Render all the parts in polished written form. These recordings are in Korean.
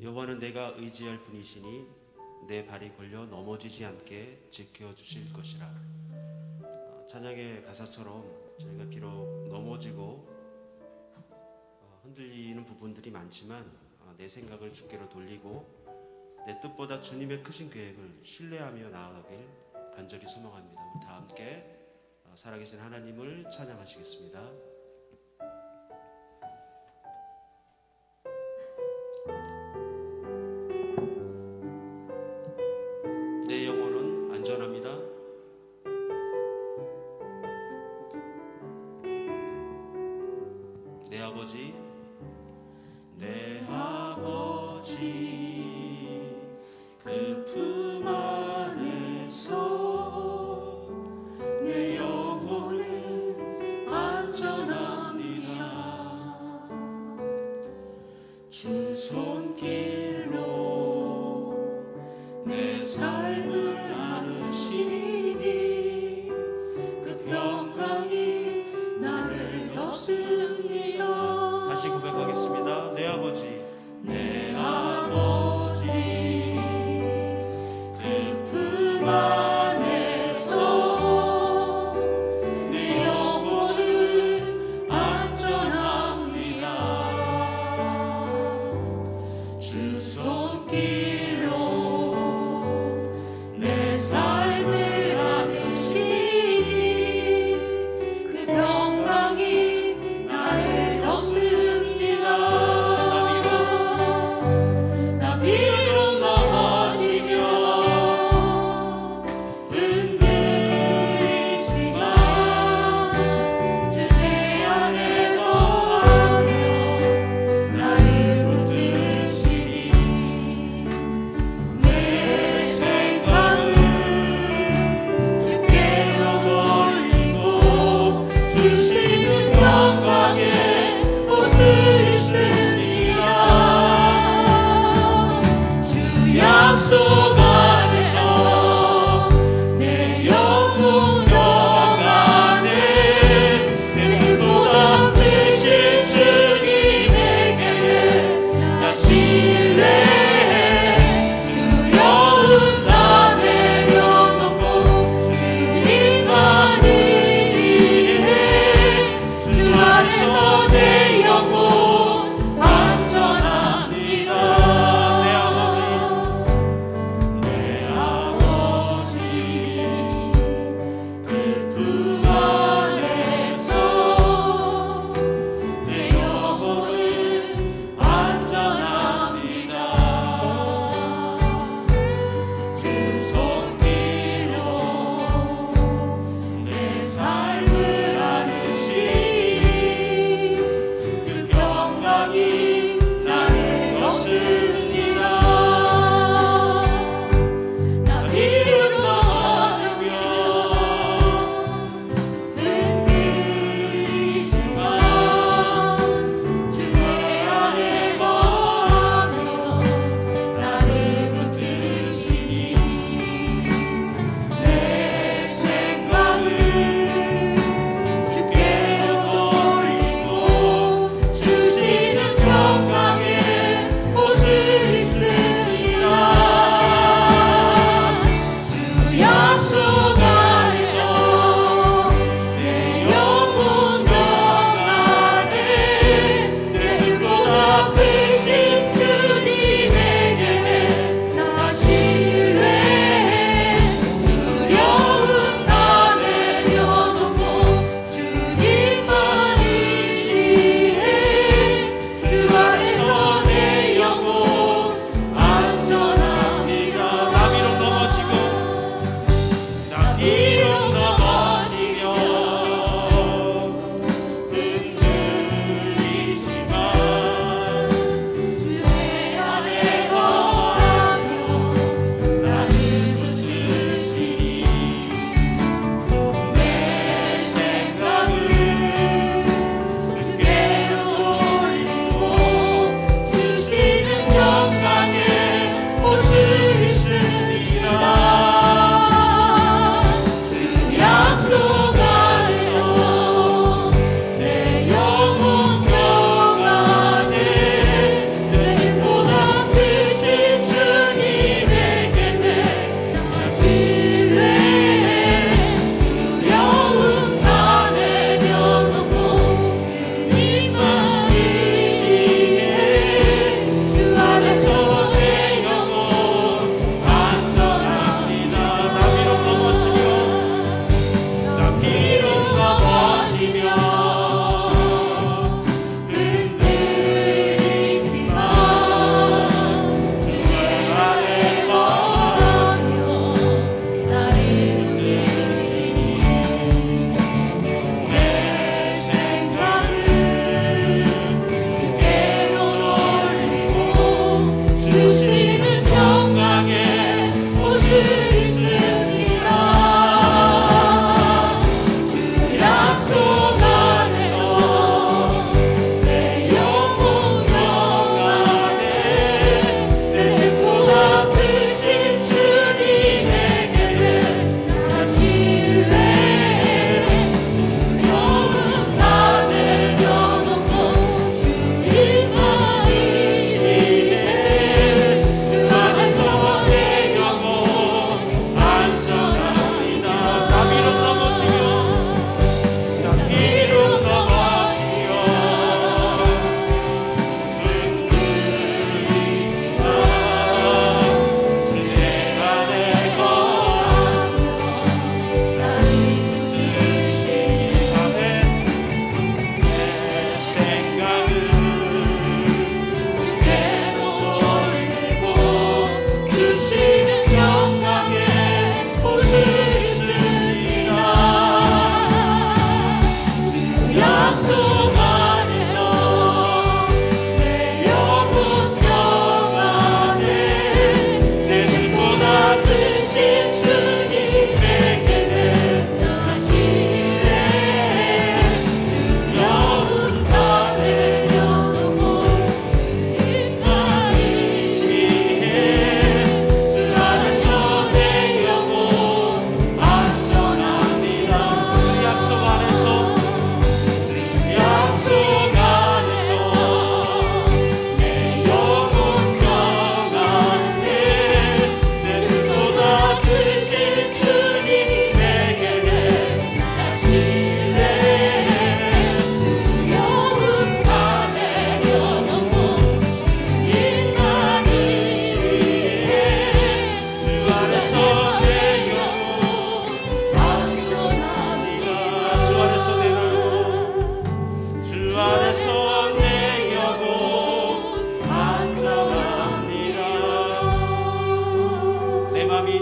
여호와는 내가 의지할 분이시니 내 발이 걸려 넘어지지 않게 지켜주실 것이라. 찬양의 가사처럼 저희가 비록 넘어지고 흔들리는 부분들이 많지만 내 생각을 주께로 돌리고 내 뜻보다 주님의 크신 계획을 신뢰하며 나아가길 간절히 소망합니다. 우리 다 함께 살아계신 하나님을 찬양하시겠습니다. 내 영혼은 안전합니다. 내 아버지, 내 아버지 그 품 안에서 내 영혼은 안전합니다. 주 손길로 내 삶을 안으시니 그 평강이 나를 덮습니다. 다시 고백하겠습니다. 내 아버지, 내 아버지 그 품 안에서 내 영혼은 안전합니다. 주 손길로 내 삶을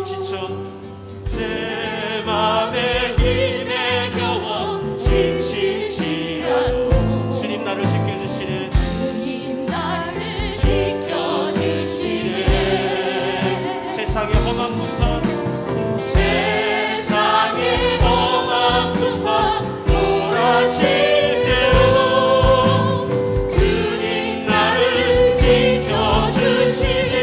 지쳐 내 맘에 힘에 겨워 지치지라도 주님 나를 지켜주시네. 주님 나를 지켜주시네. 세상의 험한 풍파 세상의 험한 풍파 몰아칠 때도 주님 나를 지켜주시네.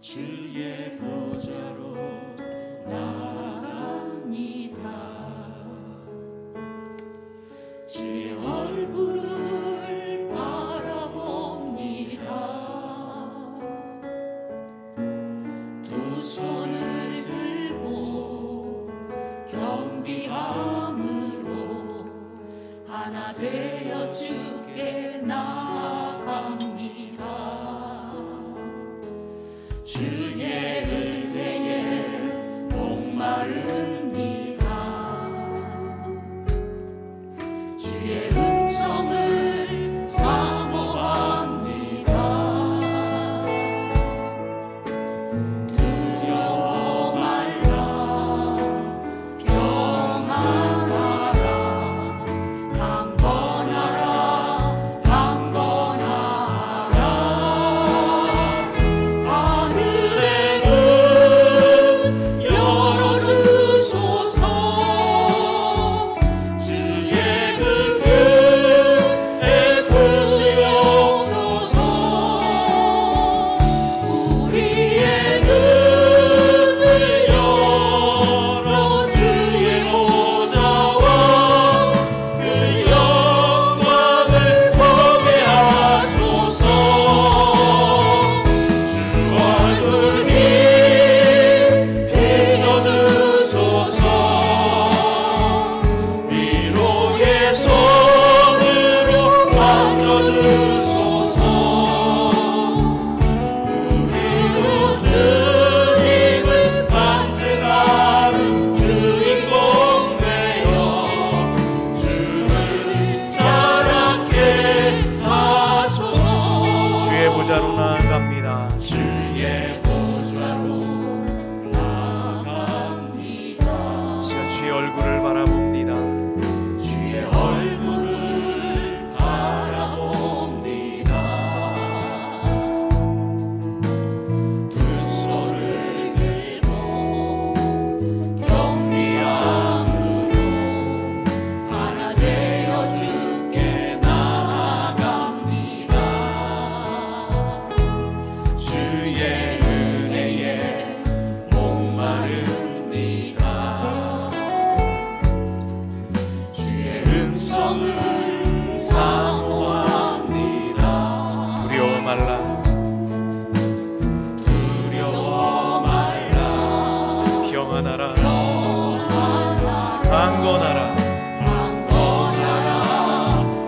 주의 보좌로 나아갑니다. 주의 얼굴을 바라봅니다. 두 손을 들고 경비함으로 하나 되어 주께 나아갑니다. 주의 은혜에 목마릅니다. 주의 음성을 사모합니다. 두려워 말라 평안하라 강건하라 강건하라. 하늘의 문 열어주소서. 주의 긍휼 베푸시옵소서. 우리의 눈을 열어 주의 보좌와 그 영광을 보게 하소서. 주 얼굴 비춰주소서. 위로의 손으로 만져주소서. 우리로 주님을 간증하는 주인공 되어 주를 자랑케 하소서. 주의 보좌로 나아갑니다. 주의 보좌로 나아갑니다. 시간 주의 얼굴을 바라봅니다. 주의 얼굴을 바라봅니다. 두 손을 들고 경비함으로 하나 되어 주께 나아갑니다. 주의 은혜에 목마릅니다. 주의 음성을 사모합니다. 두려워 말라 두려워 말라 평안하라 평안하라 강건하라. 강건하라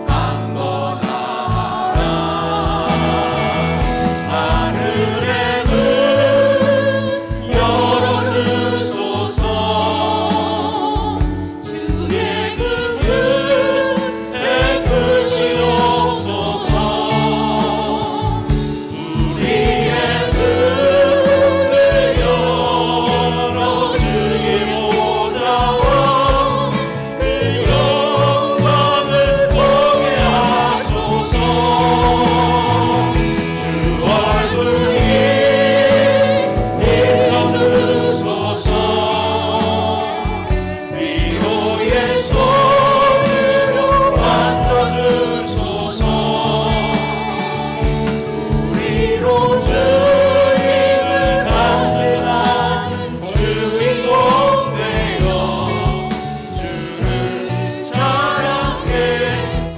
강건하라. 하늘의 문 열어주소서. 주의 긍휼 베푸시옵소서. 우리의 눈을 열어 주의 보좌와 그 영광을 보게 하소서. 주 얼굴 비춰주소서. 위로의 손으로 만져주소서. 우리로 주님을 간증하는 주인공 되어 주를 자랑케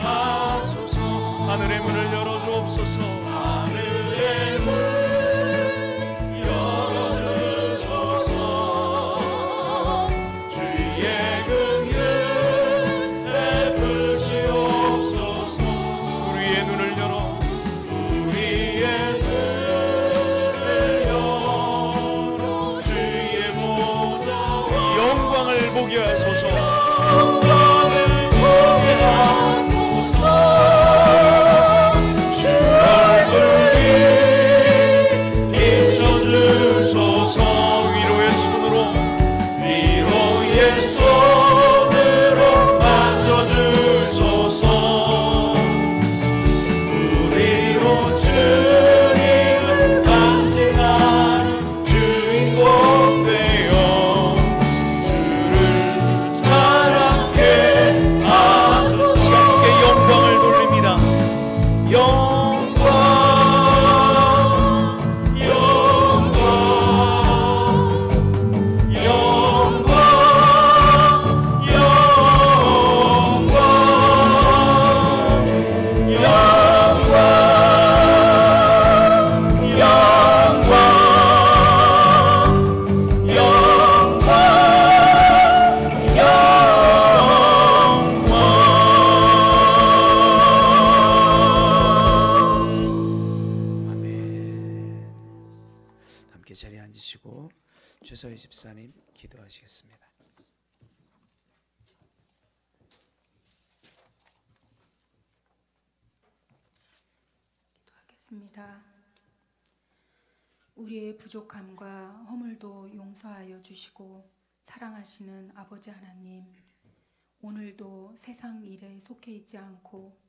하소서. 하늘의 문을 열어주옵소서. 하늘의 문 열어주소서. 주의 긍휼 베푸시옵소서. 우리의 눈을 열어 우리의 눈을 열어 주의 보좌와 영광을 보게 하소서. 영광을 보게 하소서. 최서희 집사님 기도하시겠습니다. 기도하겠습니다. 우리의 부족함과 허물도 용서하여 주시고 사랑하시는 아버지 하나님, 오늘도 세상 일에 속해 있지 않고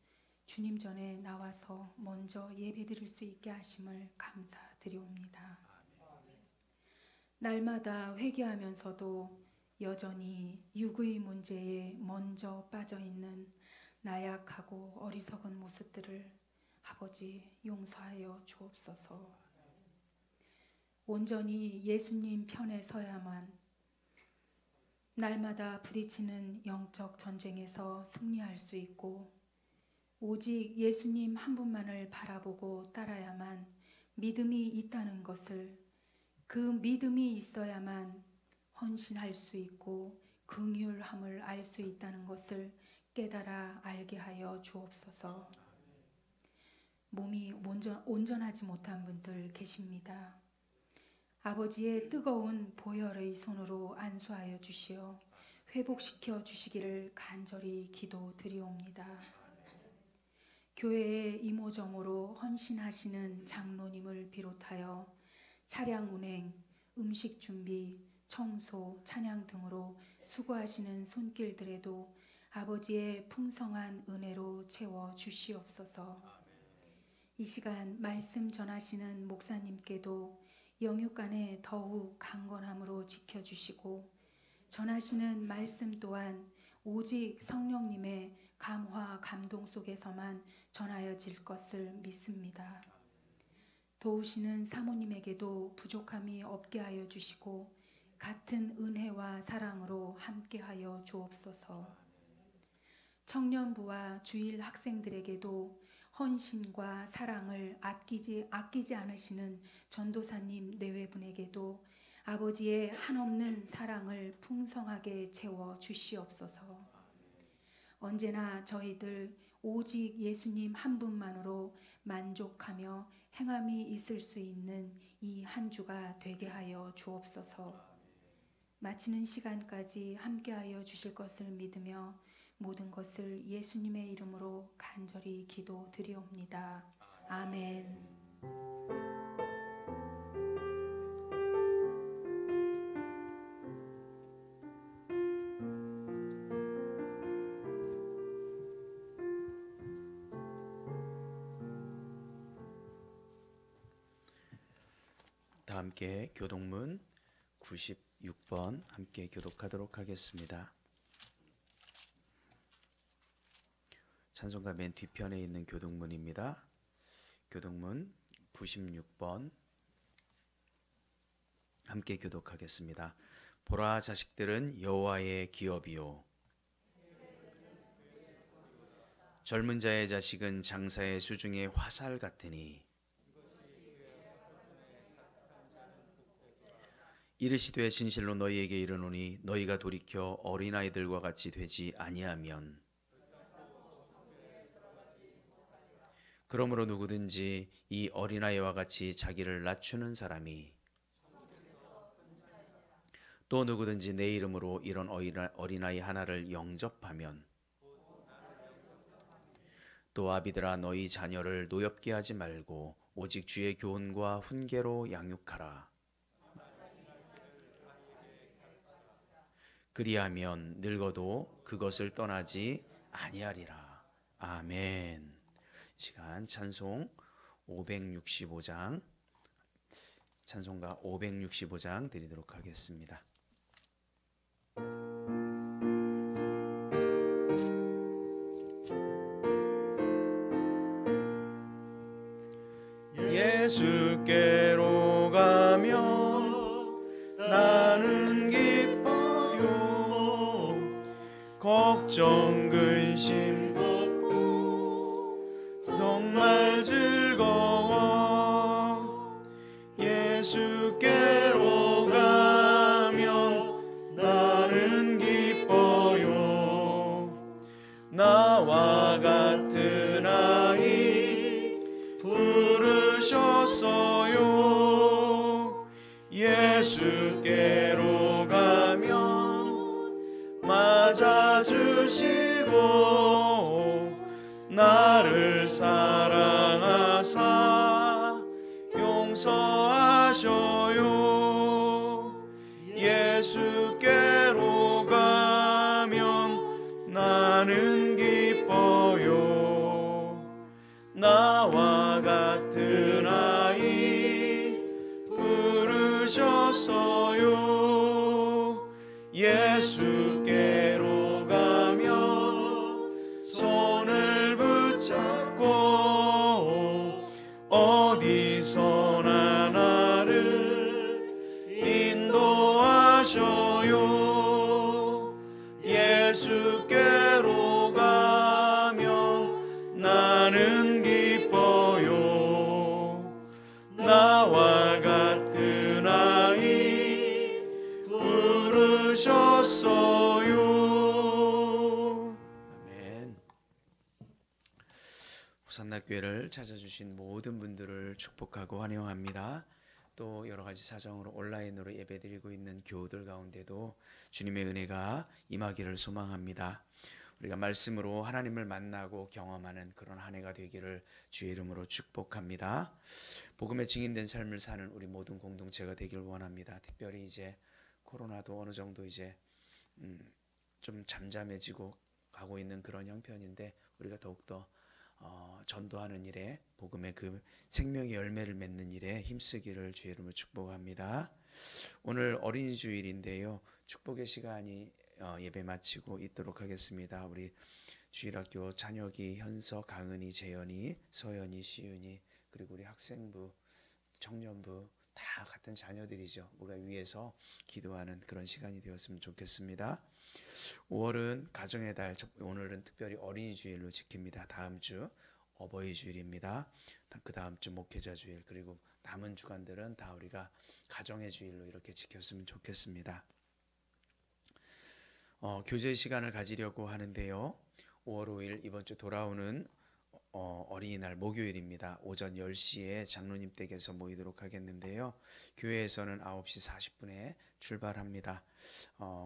주님 전에 나와서 먼저 예배드릴 수 있게 하심을 감사드리옵니다. 날마다 회개하면서도 여전히 육의 문제에 먼저 빠져있는 나약하고 어리석은 모습들을 아버지 용서하여 주옵소서. 온전히 예수님 편에 서야만 날마다 부딪히는 영적 전쟁에서 승리할 수 있고, 오직 예수님 한 분만을 바라보고 따라야만 믿음이 있다는 것을, 그 믿음이 있어야만 헌신할 수 있고 긍휼함을 알 수 있다는 것을 깨달아 알게 하여 주옵소서. 몸이 온전하지 못한 분들 계십니다. 아버지의 뜨거운 보혈의 손으로 안수하여 주시어 회복시켜 주시기를 간절히 기도드리옵니다. 교회의 이모저모로 헌신하시는 장로님을 비롯하여 차량 운행, 음식 준비, 청소, 찬양 등으로 수고하시는 손길들에도 아버지의 풍성한 은혜로 채워 주시옵소서. 이 시간 말씀 전하시는 목사님께도 영육간에 더욱 강건함으로 지켜주시고, 전하시는 말씀 또한 오직 성령님의 감화 감동 속에서만 전하여질 것을 믿습니다. 도우시는 사모님에게도 부족함이 없게 하여 주시고 같은 은혜와 사랑으로 함께하여 주옵소서. 청년부와 주일 학생들에게도 헌신과 사랑을 아끼지 않으시는 전도사님 내외분에게도 아버지의 한없는 사랑을 풍성하게 채워 주시옵소서. 언제나 저희들 오직 예수님 한 분만으로 만족하며 행함이 있을 수 있는 이 한 주가 되게 하여 주옵소서. 마치는 시간까지 함께하여 주실 것을 믿으며 모든 것을 예수님의 이름으로 간절히 기도드리옵니다. 아멘. 다 함께 교독문 96번 함께 교독하도록 하겠습니다. 찬송가 맨 뒤편에 있는 교독문입니다. 교독문 96번 함께 교독하겠습니다. 보라, 자식들은 여호와의 기업이요 젊은 자의 자식은 장사의 수중의 화살 같으니 이르시되 진실로 너희에게 이르노니 너희가 돌이켜 어린아이들과 같이 되지 아니하면, 그러므로 누구든지 이 어린아이와 같이 자기를 낮추는 사람이, 또 누구든지 내 이름으로 이런 어린아이 하나를 영접하면, 또 아비들아 너희 자녀를 노엽게 하지 말고 오직 주의 교훈과 훈계로 양육하라. 그리하면 늙어도 그것을 떠나지 아니하리라. 아멘. 시간 찬송 565장, 찬송가 565장 드리도록 하겠습니다. 예수께로 가면 나는 기뻐요. 걱정 근심 없고 정말 즐거워. 예수께로 가면 나는 기뻐요. 나와 같은 아이 부르셨어요. 예수께 우리를 사랑하사 용서하셔요. 예수께로 가면 나는 기뻐요. 나와 같은 아이 부르셨어요. 예수께로 가면 손을 붙잡고 어디서나 나를 인도하셔요. 예수께로 가면 나는 기뻐요. 나와 같은 아이 부르셨어요. 아멘. 호산나 교회를 찾아주신 모든 분들을 축복하고 환영합니다. 또 여러 가지 사정으로 온라인으로 예배드리고 있는 교우들 가운데도 주님의 은혜가 임하기를 소망합니다. 우리가 말씀으로 하나님을 만나고 경험하는 그런 한 해가 되기를 주의 이름으로 축복합니다. 복음의 증인된 삶을 사는 우리 모든 공동체가 되길 원합니다. 특별히 이제 코로나도 어느 정도 이제 좀 잠잠해지고 가고 있는 그런 형편인데 우리가 더욱더 전도하는 일에 복음의 그 생명의 열매를 맺는 일에 힘쓰기를 주의 이름으로 축복합니다. 오늘 어린이 주일인데요. 축복의 시간이 예배 마치고 있도록 하겠습니다. 우리 주일학교 찬혁이, 현서, 강은이, 재현이, 서연이, 시윤이 그리고 우리 학생부, 청년부 다 같은 자녀들이죠. 우리가 위해서 기도하는 그런 시간이 되었으면 좋겠습니다. 5월은 가정의 달, 오늘은 특별히 어린이 주일로 지킵니다. 다음 주 어버이 주일입니다. 그 다음 주 목회자 주일, 그리고 남은 주간들은 다 우리가 가정의 주일로 이렇게 지켰으면 좋겠습니다. 교제 시간을 가지려고 하는데요. 5월 5일 이번 주 돌아오는 어린이날 목요일입니다. 오전 10시에 장로님 댁에서 모이도록 하겠는데요. 교회에서는 9시 40분에 출발합니다.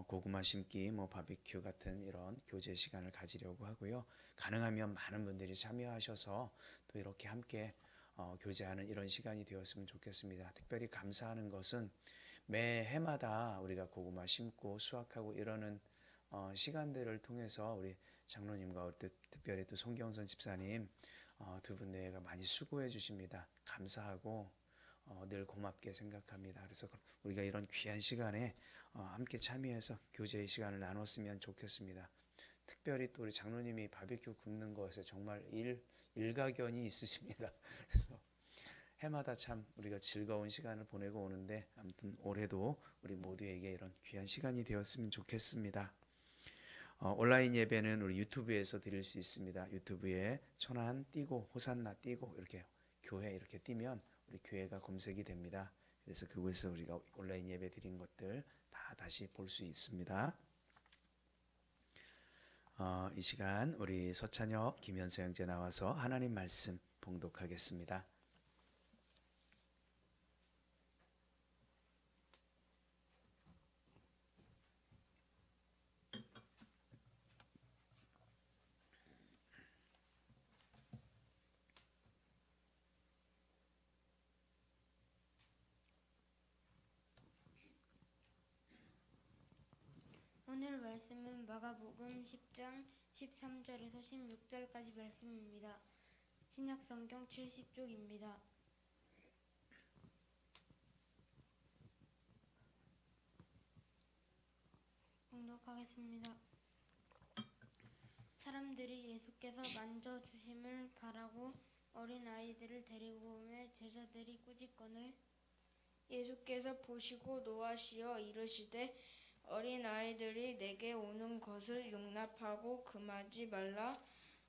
고구마 심기, 바비큐 같은 이런 교제 시간을 가지려고 하고요. 가능하면 많은 분들이 참여하셔서 또 이렇게 함께 교제하는 이런 시간이 되었으면 좋겠습니다. 특별히 감사하는 것은 매 해마다 우리가 고구마 심고 수확하고 이러는 시간들을 통해서 우리 장로님과 특별히 또 송경선 집사님 두 분 내가 많이 수고해 주십니다. 감사하고 늘 고맙게 생각합니다. 그래서 우리가 이런 귀한 시간에 함께 참여해서 교제의 시간을 나눴으면 좋겠습니다. 특별히 또 우리 장로님이 바비큐 굽는 것에 정말 일가견이 있으십니다. 그래서 해마다 참 우리가 즐거운 시간을 보내고 오는데 아무튼 올해도 우리 모두에게 이런 귀한 시간이 되었으면 좋겠습니다. 온라인 예배는 우리 유튜브에서 드릴 수 있습니다. 유튜브에 천안 띄고 호산나 띄고 이렇게 교회 이렇게 띄면 우리 교회가 검색이 됩니다. 그래서 그곳에서 우리가 온라인 예배 드린 것들 다 다시 볼 수 있습니다. 이 시간 우리 서찬혁, 김현서 형제 나와서 하나님 말씀 봉독하겠습니다. 오늘 말씀은 마가복음 10장 13절에서 16절까지 말씀입니다. 신약성경 70쪽입니다. 봉독하겠습니다. 사람들이 예수께서 만져주심을 바라고 어린아이들을 데리고 오매 제자들이 꾸짖거늘 예수께서 보시고 노하시어 이르시되 어린아이들이 내게 오는 것을 용납하고 금하지 말라.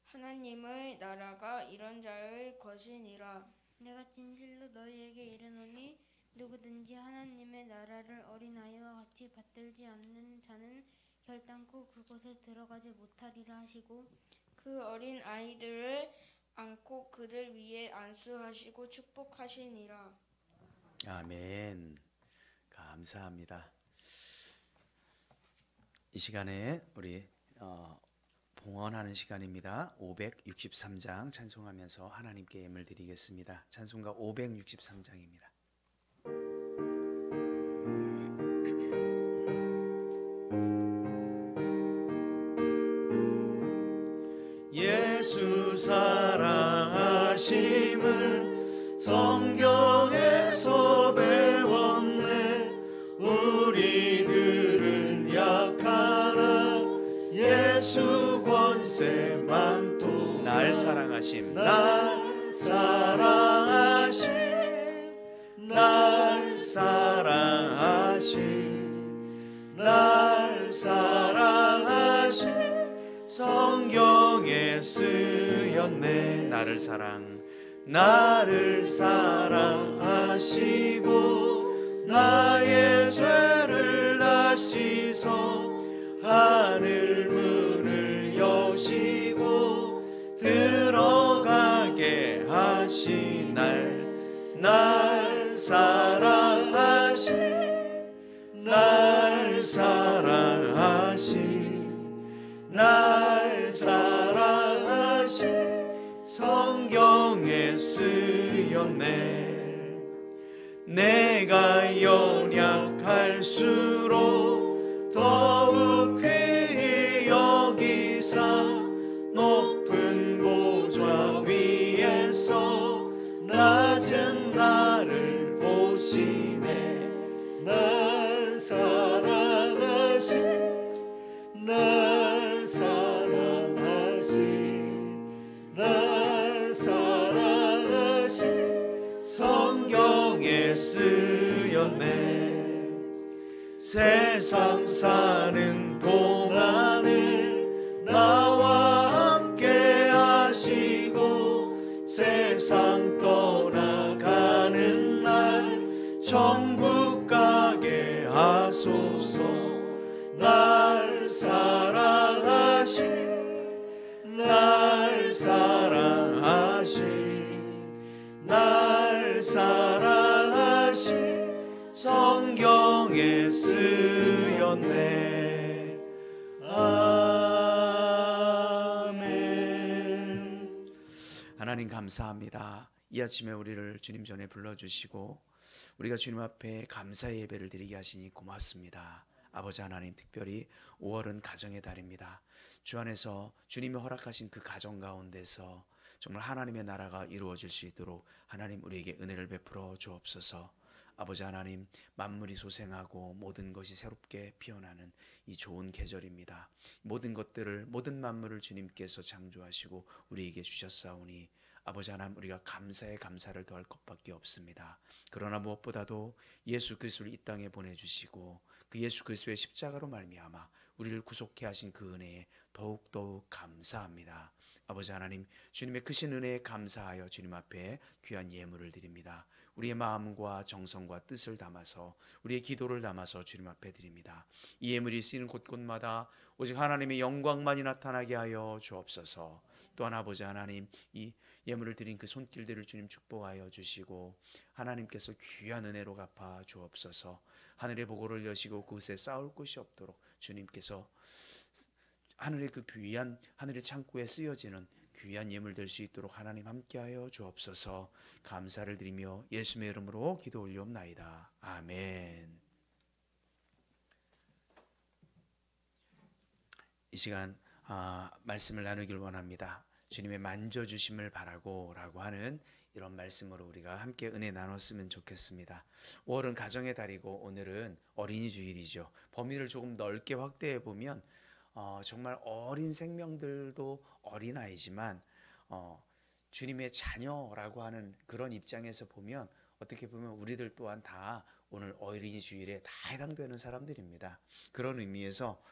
하나님의 나라가 이런 자의 것이니라. 내가 진실로 너희에게 이르노니 누구든지 하나님의 나라를 어린아이와 같이 받들지 않는 자는 결단코 그곳에 들어가지 못하리라 하시고 그 어린아이들을 안고 그들 위에 안수하시고 축복하시니라. 아멘. 감사합니다. 이 시간에 우리 봉헌하는 시간입니다. 563장 찬송하면서 하나님께 예물 드리겠습니다. 찬송가 563장입니다. 예수 사랑하심을 성경에서 배웠네. 우리들은 약하나 예수 권세만 또 날 사랑하심 날 사랑하심 날 사랑하심 날 사랑하심 성경에 쓰였네. 나를 사랑하시고 나의 죄를 다 씻어 하늘 문을 여시고 들어가게 하신 날 사랑하신 날 사랑하신 날 사랑하신 성경에 쓰였네. 내가 연약할수록 더욱 귀히 여기사 높은 보좌 위에서 낮은 나를 보시네. 날 사랑하신 날 사랑하신 날 사랑하신 성경에 쓰였네. 세상 사는 동안에 나와 함께 하시고 세상 떠나가는 날 천국 가게 하소서. 날 사랑하신 날 사랑하신 날 사랑하신 성경에 쓰였네. 아멘. 하나님 감사합니다. 이 아침에 우리를 주님 전에 불러주시고 우리가 주님 앞에 감사의 예배를 드리게 하시니 고맙습니다. 아버지 하나님, 특별히 5월은 가정의 달입니다. 주 안에서 주님이 허락하신 그 가정 가운데서 정말 하나님의 나라가 이루어질 수 있도록 하나님 우리에게 은혜를 베풀어 주옵소서. 아버지 하나님, 만물이 소생하고 모든 것이 새롭게 피어나는 이 좋은 계절입니다. 모든 것들을, 모든 만물을 주님께서 창조하시고 우리에게 주셨사오니 아버지 하나님, 우리가 감사에 감사를 더할 것밖에 없습니다. 그러나 무엇보다도 예수 그리스도를 이 땅에 보내주시고 그 예수 그리스도의 십자가로 말미암아 우리를 구속해 하신 그 은혜에 더욱더욱 감사합니다. 아버지 하나님, 주님의 크신 은혜에 감사하여 주님 앞에 귀한 예물을 드립니다. 우리의 마음과 정성과 뜻을 담아서, 우리의 기도를 담아서 주님 앞에 드립니다. 이 예물이 쓰이는 곳곳마다 오직 하나님의 영광만이 나타나게 하여 주옵소서. 또한 아버지 하나님, 이 예물을 드린 그 손길들을 주님 축복하여 주시고 하나님께서 귀한 은혜로 갚아 주옵소서. 하늘의 보고를 여시고 그곳에 쌓을 곳이 없도록 주님께서 하늘의 그 귀한 하늘의 창고에 쓰여지는 귀한 예물 될 수 있도록 하나님 함께하여 주옵소서. 감사를 드리며 예수님의 이름으로 기도 올리옵나이다. 아멘. 이 시간 말씀을 나누길 원합니다. 주님의 만져주심을 바라고 라고 하는 이런 말씀으로 우리가 함께 은혜 나눴으면 좋겠습니다. 5월은 가정의 달이고 오늘은 어린이 주일이죠. 범위를 조금 넓게 확대해 보면 정말 어린 생명들도 어린아이지만 주님의 자녀라고 하는 그런 입장에서 보면 어떻게 보면 우리들 또한 다 오늘 어린이 주일에 다 해당되는 사람들입니다. 그런 의미에서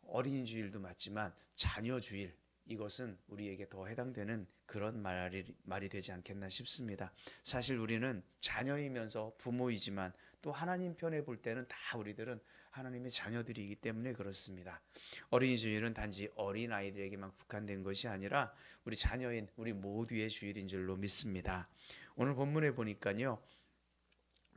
어린이 주일도 맞지만 자녀 주일, 이것은 우리에게 더 해당되는 그런 말이 되지 않겠나 싶습니다. 사실 우리는 자녀이면서 부모이지만 또 하나님 편에 볼 때는 다 우리들은 하나님의 자녀들이기 때문에 그렇습니다. 어린이 주일은 단지 어린 아이들에게만 국한된 것이 아니라 우리 자녀인 우리 모두의 주일인 줄로 믿습니다. 오늘 본문에 보니까요,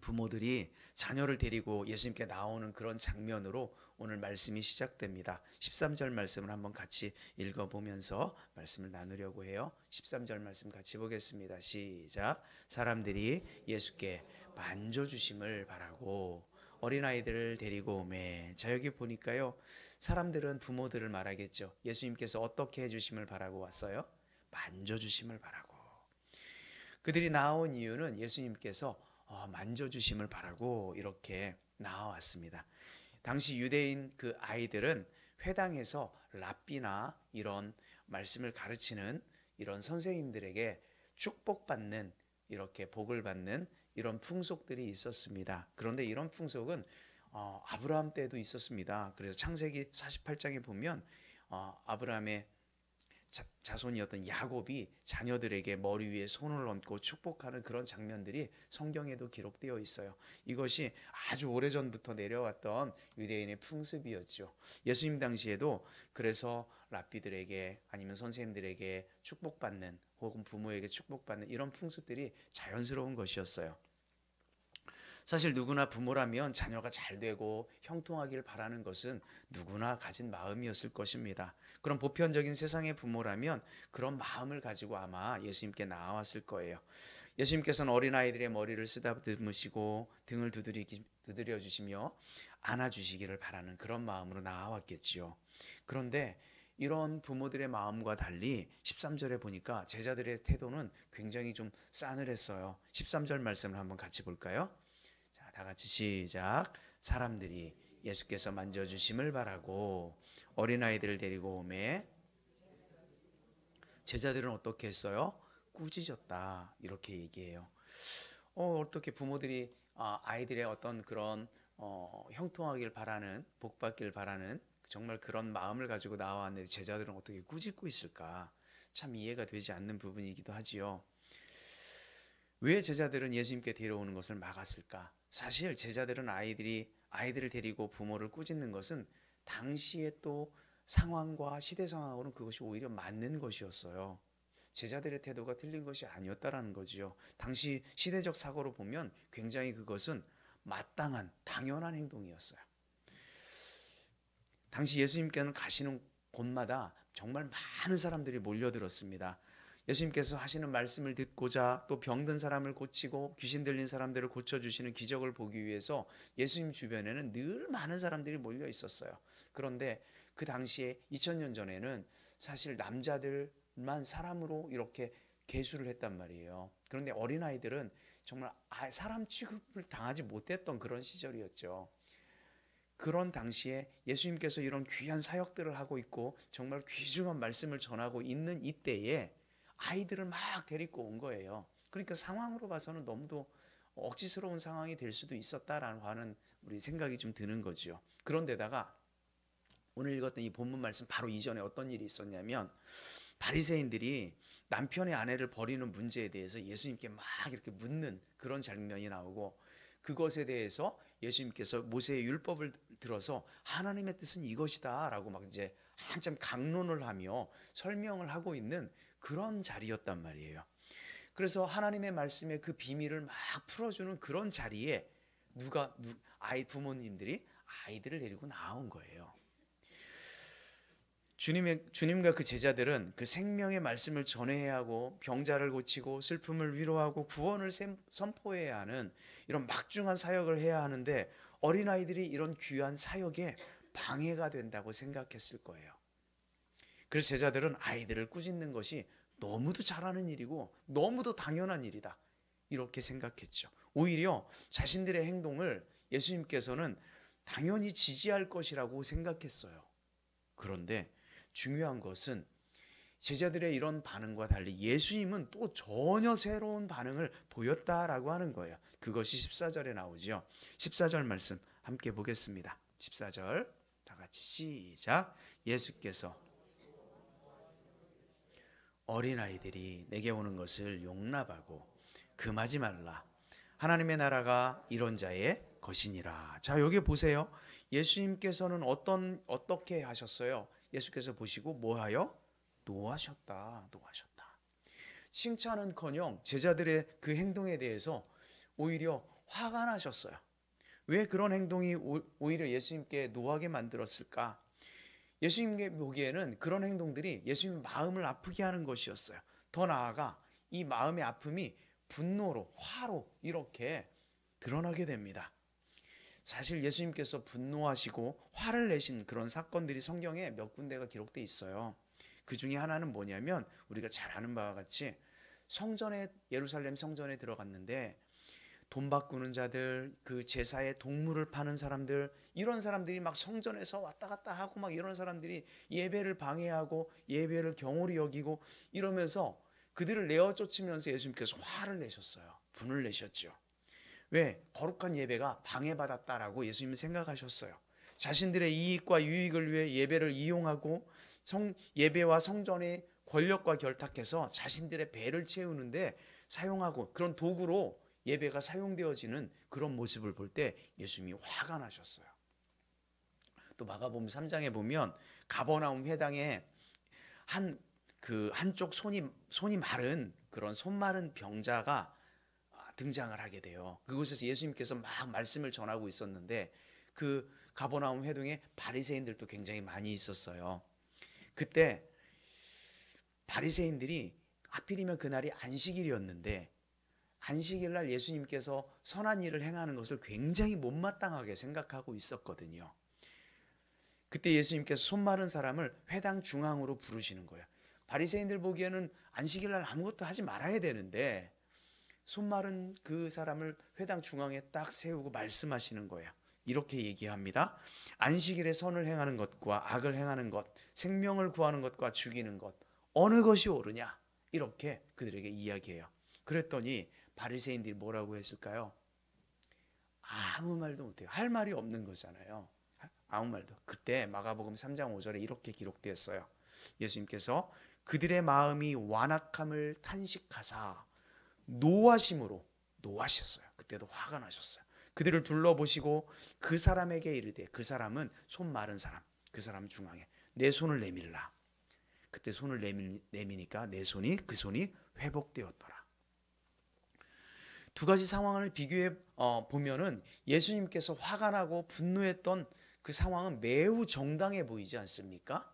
부모들이 자녀를 데리고 예수님께 나오는 그런 장면으로 오늘 말씀이 시작됩니다. 13절 말씀을 한번 같이 읽어보면서 말씀을 나누려고 해요. 13절 말씀 같이 보겠습니다. 시작. 사람들이 예수께 만져주심을 바라고 어린아이들을 데리고 오매. 자, 여기 보니까요, 사람들은 부모들을 말하겠죠. 예수님께서 어떻게 해주심을 바라고 왔어요? 만져주심을 바라고. 그들이 나온 이유는 예수님께서 만져주심을 바라고 이렇게 나와왔습니다. 당시 유대인 그 아이들은 회당에서 랍비나 이런 말씀을 가르치는 이런 선생님들에게 축복받는, 이렇게 복을 받는 이런 풍속들이 있었습니다. 그런데 이런 풍속은 아브라함 때도 있었습니다. 그래서 창세기 48장에 보면 아브라함의 자손이었던 야곱이 자녀들에게 머리 위에 손을 얹고 축복하는 그런 장면들이 성경에도 기록되어 있어요. 이것이 아주 오래전부터 내려왔던 유대인의 풍습이었죠. 예수님 당시에도 그래서 랍비들에게 아니면 선생님들에게 축복받는, 혹은 부모에게 축복받는 이런 풍습들이 자연스러운 것이었어요. 사실 누구나 부모라면 자녀가 잘 되고 형통하길 바라는 것은 누구나 가진 마음이었을 것입니다. 그런 보편적인 세상의 부모라면 그런 마음을 가지고 아마 예수님께 나왔을 거예요. 예수님께서는 어린아이들의 머리를 쓰다듬으시고 등을 두드려 주시며 안아주시기를 바라는 그런 마음으로 나왔겠지요. 그런데 이런 부모들의 마음과 달리 13절에 보니까 제자들의 태도는 굉장히 좀 싸늘했어요. 13절 말씀을 한번 같이 볼까요? 자, 다 같이 시작. 사람들이 예수께서 만져주심을 바라고 어린아이들을 데리고 오매. 제자들은 어떻게 했어요? 꾸짖었다, 이렇게 얘기해요. 어떻게 부모들이 아이들의 어떤 그런 형통하길 바라는, 복받길 바라는 정말 그런 마음을 가지고 나왔는데 제자들은 어떻게 꾸짖고 있을까? 참 이해가 되지 않는 부분이기도 하지요. 왜 제자들은 예수님께 데려오는 것을 막았을까? 사실 제자들은 아이들을 데리고 부모를 꾸짖는 것은 당시의 또 상황과 시대 상황으로는 그것이 오히려 맞는 것이었어요. 제자들의 태도가 틀린 것이 아니었다라는 거지요. 당시 시대적 사고로 보면 굉장히 그것은 마땅한, 당연한 행동이었어요. 당시 예수님께는 가시는 곳마다 정말 많은 사람들이 몰려들었습니다. 예수님께서 하시는 말씀을 듣고자, 또 병든 사람을 고치고 귀신 들린 사람들을 고쳐주시는 기적을 보기 위해서 예수님 주변에는 늘 많은 사람들이 몰려 있었어요. 그런데 그 당시에 2000년 전에는 사실 남자들만 사람으로 이렇게 계수를 했단 말이에요. 그런데 어린아이들은 정말 사람 취급을 당하지 못했던 그런 시절이었죠. 그런 당시에 예수님께서 이런 귀한 사역들을 하고 있고 정말 귀중한 말씀을 전하고 있는 이때에 아이들을 막 데리고 온 거예요. 그러니까 상황으로 봐서는 너무도 억지스러운 상황이 될 수도 있었다라는 하는 우리 생각이 좀 드는 거죠. 그런데다가 오늘 읽었던 이 본문 말씀 바로 이전에 어떤 일이 있었냐면, 바리새인들이 남편의 아내를 버리는 문제에 대해서 예수님께 막 이렇게 묻는 그런 장면이 나오고, 그것에 대해서 예수님께서 모세의 율법을 들어서 하나님의 뜻은 이것이다 라고 막 이제 한참 강론을 하며 설명을 하고 있는 그런 자리였단 말이에요. 그래서 하나님의 말씀의 그 비밀을 막 풀어주는 그런 자리에 부모님들이 아이들을 데리고 나온 거예요. 주님과 그 제자들은 그 생명의 말씀을 전해야 하고 병자를 고치고 슬픔을 위로하고 구원을 선포해야 하는 이런 막중한 사역을 해야 하는데, 어린아이들이 이런 귀한 사역에 방해가 된다고 생각했을 거예요. 그래서 제자들은 아이들을 꾸짖는 것이 너무도 잘하는 일이고 너무도 당연한 일이다, 이렇게 생각했죠. 오히려 자신들의 행동을 예수님께서는 당연히 지지할 것이라고 생각했어요. 그런데 중요한 것은 제자들의 이런 반응과 달리 예수님은 또 전혀 새로운 반응을 보였다라고 하는 거예요. 그것이 14절에 나오죠. 14절 말씀 함께 보겠습니다. 14절 다 같이 시작. 예수께서 어린아이들이 내게 오는 것을 용납하고 금하지 말라. 하나님의 나라가 이런 자의 것이니라. 자, 여기 보세요. 예수님께서는 어떻게 하셨어요? 예수께서 보시고 뭐하여? 노하셨다. 칭찬은커녕 제자들의 그 행동에 대해서 오히려 화가 나셨어요. 왜 그런 행동이 오히려 예수님께 노하게 만들었을까? 예수님께 보기에는 그런 행동들이 예수님 마음을 아프게 하는 것이었어요. 더 나아가 이 마음의 아픔이 분노로, 화로 이렇게 드러나게 됩니다. 사실 예수님께서 분노하시고 화를 내신 그런 사건들이 성경에 몇 군데가 기록되어 있어요. 그 중에 하나는 뭐냐면 우리가 잘 아는 바와 같이 예루살렘 성전에 들어갔는데 돈 바꾸는 자들, 그 제사에 동물을 파는 사람들, 이런 사람들이 막 성전에서 왔다 갔다 하고 막 이런 사람들이 예배를 방해하고 예배를 경홀히 여기고 이러면서 그들을 내어 쫓으면서 예수님께서 화를 내셨어요. 분을 내셨죠. 왜? 거룩한 예배가 방해받았다라고 예수님은 생각하셨어요. 자신들의 이익과 유익을 위해 예배를 이용하고 예배와 성전의 권력과 결탁해서 자신들의 배를 채우는데 사용하고 그런 도구로 예배가 사용되어지는 그런 모습을 볼 때 예수님이 화가 나셨어요. 또 마가복음 3장에 보면 가버나움 회당에 한쪽 손이 마른 그런 손 마른 병자가 등장을 하게 돼요. 그곳에서 예수님께서 막 말씀을 전하고 있었는데 그 가버나움 회당에 바리새인들도 굉장히 많이 있었어요. 그때 바리새인들이 하필이면 그날이 안식일이었는데 안식일 날 예수님께서 선한 일을 행하는 것을 굉장히 못마땅하게 생각하고 있었거든요. 그때 예수님께서 손 마른 사람을 회당 중앙으로 부르시는 거예요. 바리새인들 보기에는 안식일 날 아무것도 하지 말아야 되는데 손 마른 그 사람을 회당 중앙에 딱 세우고 말씀하시는 거예요. 이렇게 얘기합니다. 안식일에 선을 행하는 것과 악을 행하는 것, 생명을 구하는 것과 죽이는 것, 어느 것이 옳으냐? 이렇게 그들에게 이야기해요. 그랬더니 바리새인들이 뭐라고 했을까요? 아무 말도 못해요. 할 말이 없는 거잖아요. 아무 말도. 그때 마가복음 3장 5절에 이렇게 기록되었어요. 예수님께서 그들의 마음이 완악함을 탄식하사 노하심으로 노하셨어요. 그때도 화가 나셨어요. 그들을 둘러보시고 그 사람에게 이르되, 그 사람은 손 마른 사람, 그 사람 중앙에 내 손을 내밀라. 그때 손을 내미니까 그 손이 회복되었더라. 두 가지 상황을 비교해 보면은 예수님께서 화가 나고 분노했던 그 상황은 매우 정당해 보이지 않습니까?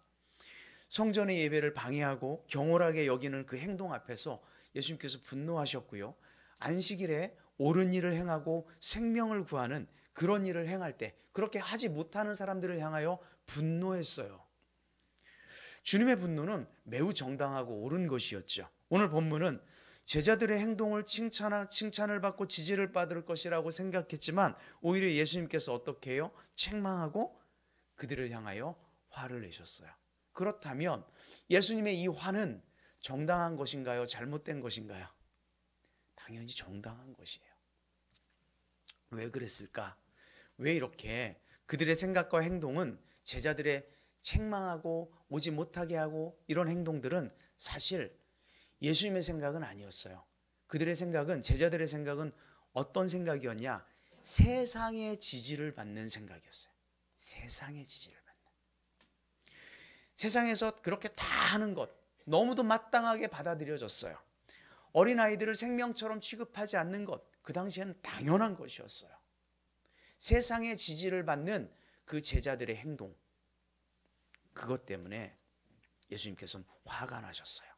성전의 예배를 방해하고 경홀하게 여기는 그 행동 앞에서 예수님께서 분노하셨고요. 안식일에 옳은 일을 행하고 생명을 구하는 그런 일을 행할 때 그렇게 하지 못하는 사람들을 향하여 분노했어요. 주님의 분노는 매우 정당하고 옳은 것이었죠. 오늘 본문은 제자들의 행동을 칭찬을 받고 지지를 받을 것이라고 생각했지만 오히려 예수님께서 어떻게 해요? 책망하고 그들을 향하여 화를 내셨어요. 그렇다면 예수님의 이 화는 정당한 것인가요? 잘못된 것인가요? 당연히 정당한 것이에요. 왜 그랬을까? 왜 이렇게 그들의 생각과 행동은 제자들의 책망하고 오지 못하게 하고 이런 행동들은 사실 예수님의 생각은 아니었어요. 그들의 생각은, 제자들의 생각은 어떤 생각이었냐? 세상의 지지를 받는 생각이었어요. 세상의 지지를 받는. 세상에서 그렇게 다 하는 것 너무도 마땅하게 받아들여졌어요. 어린아이들을 생명처럼 취급하지 않는 것, 그 당시엔 당연한 것이었어요. 세상의 지지를 받는 그 제자들의 행동, 그것 때문에 예수님께서는 화가 나셨어요.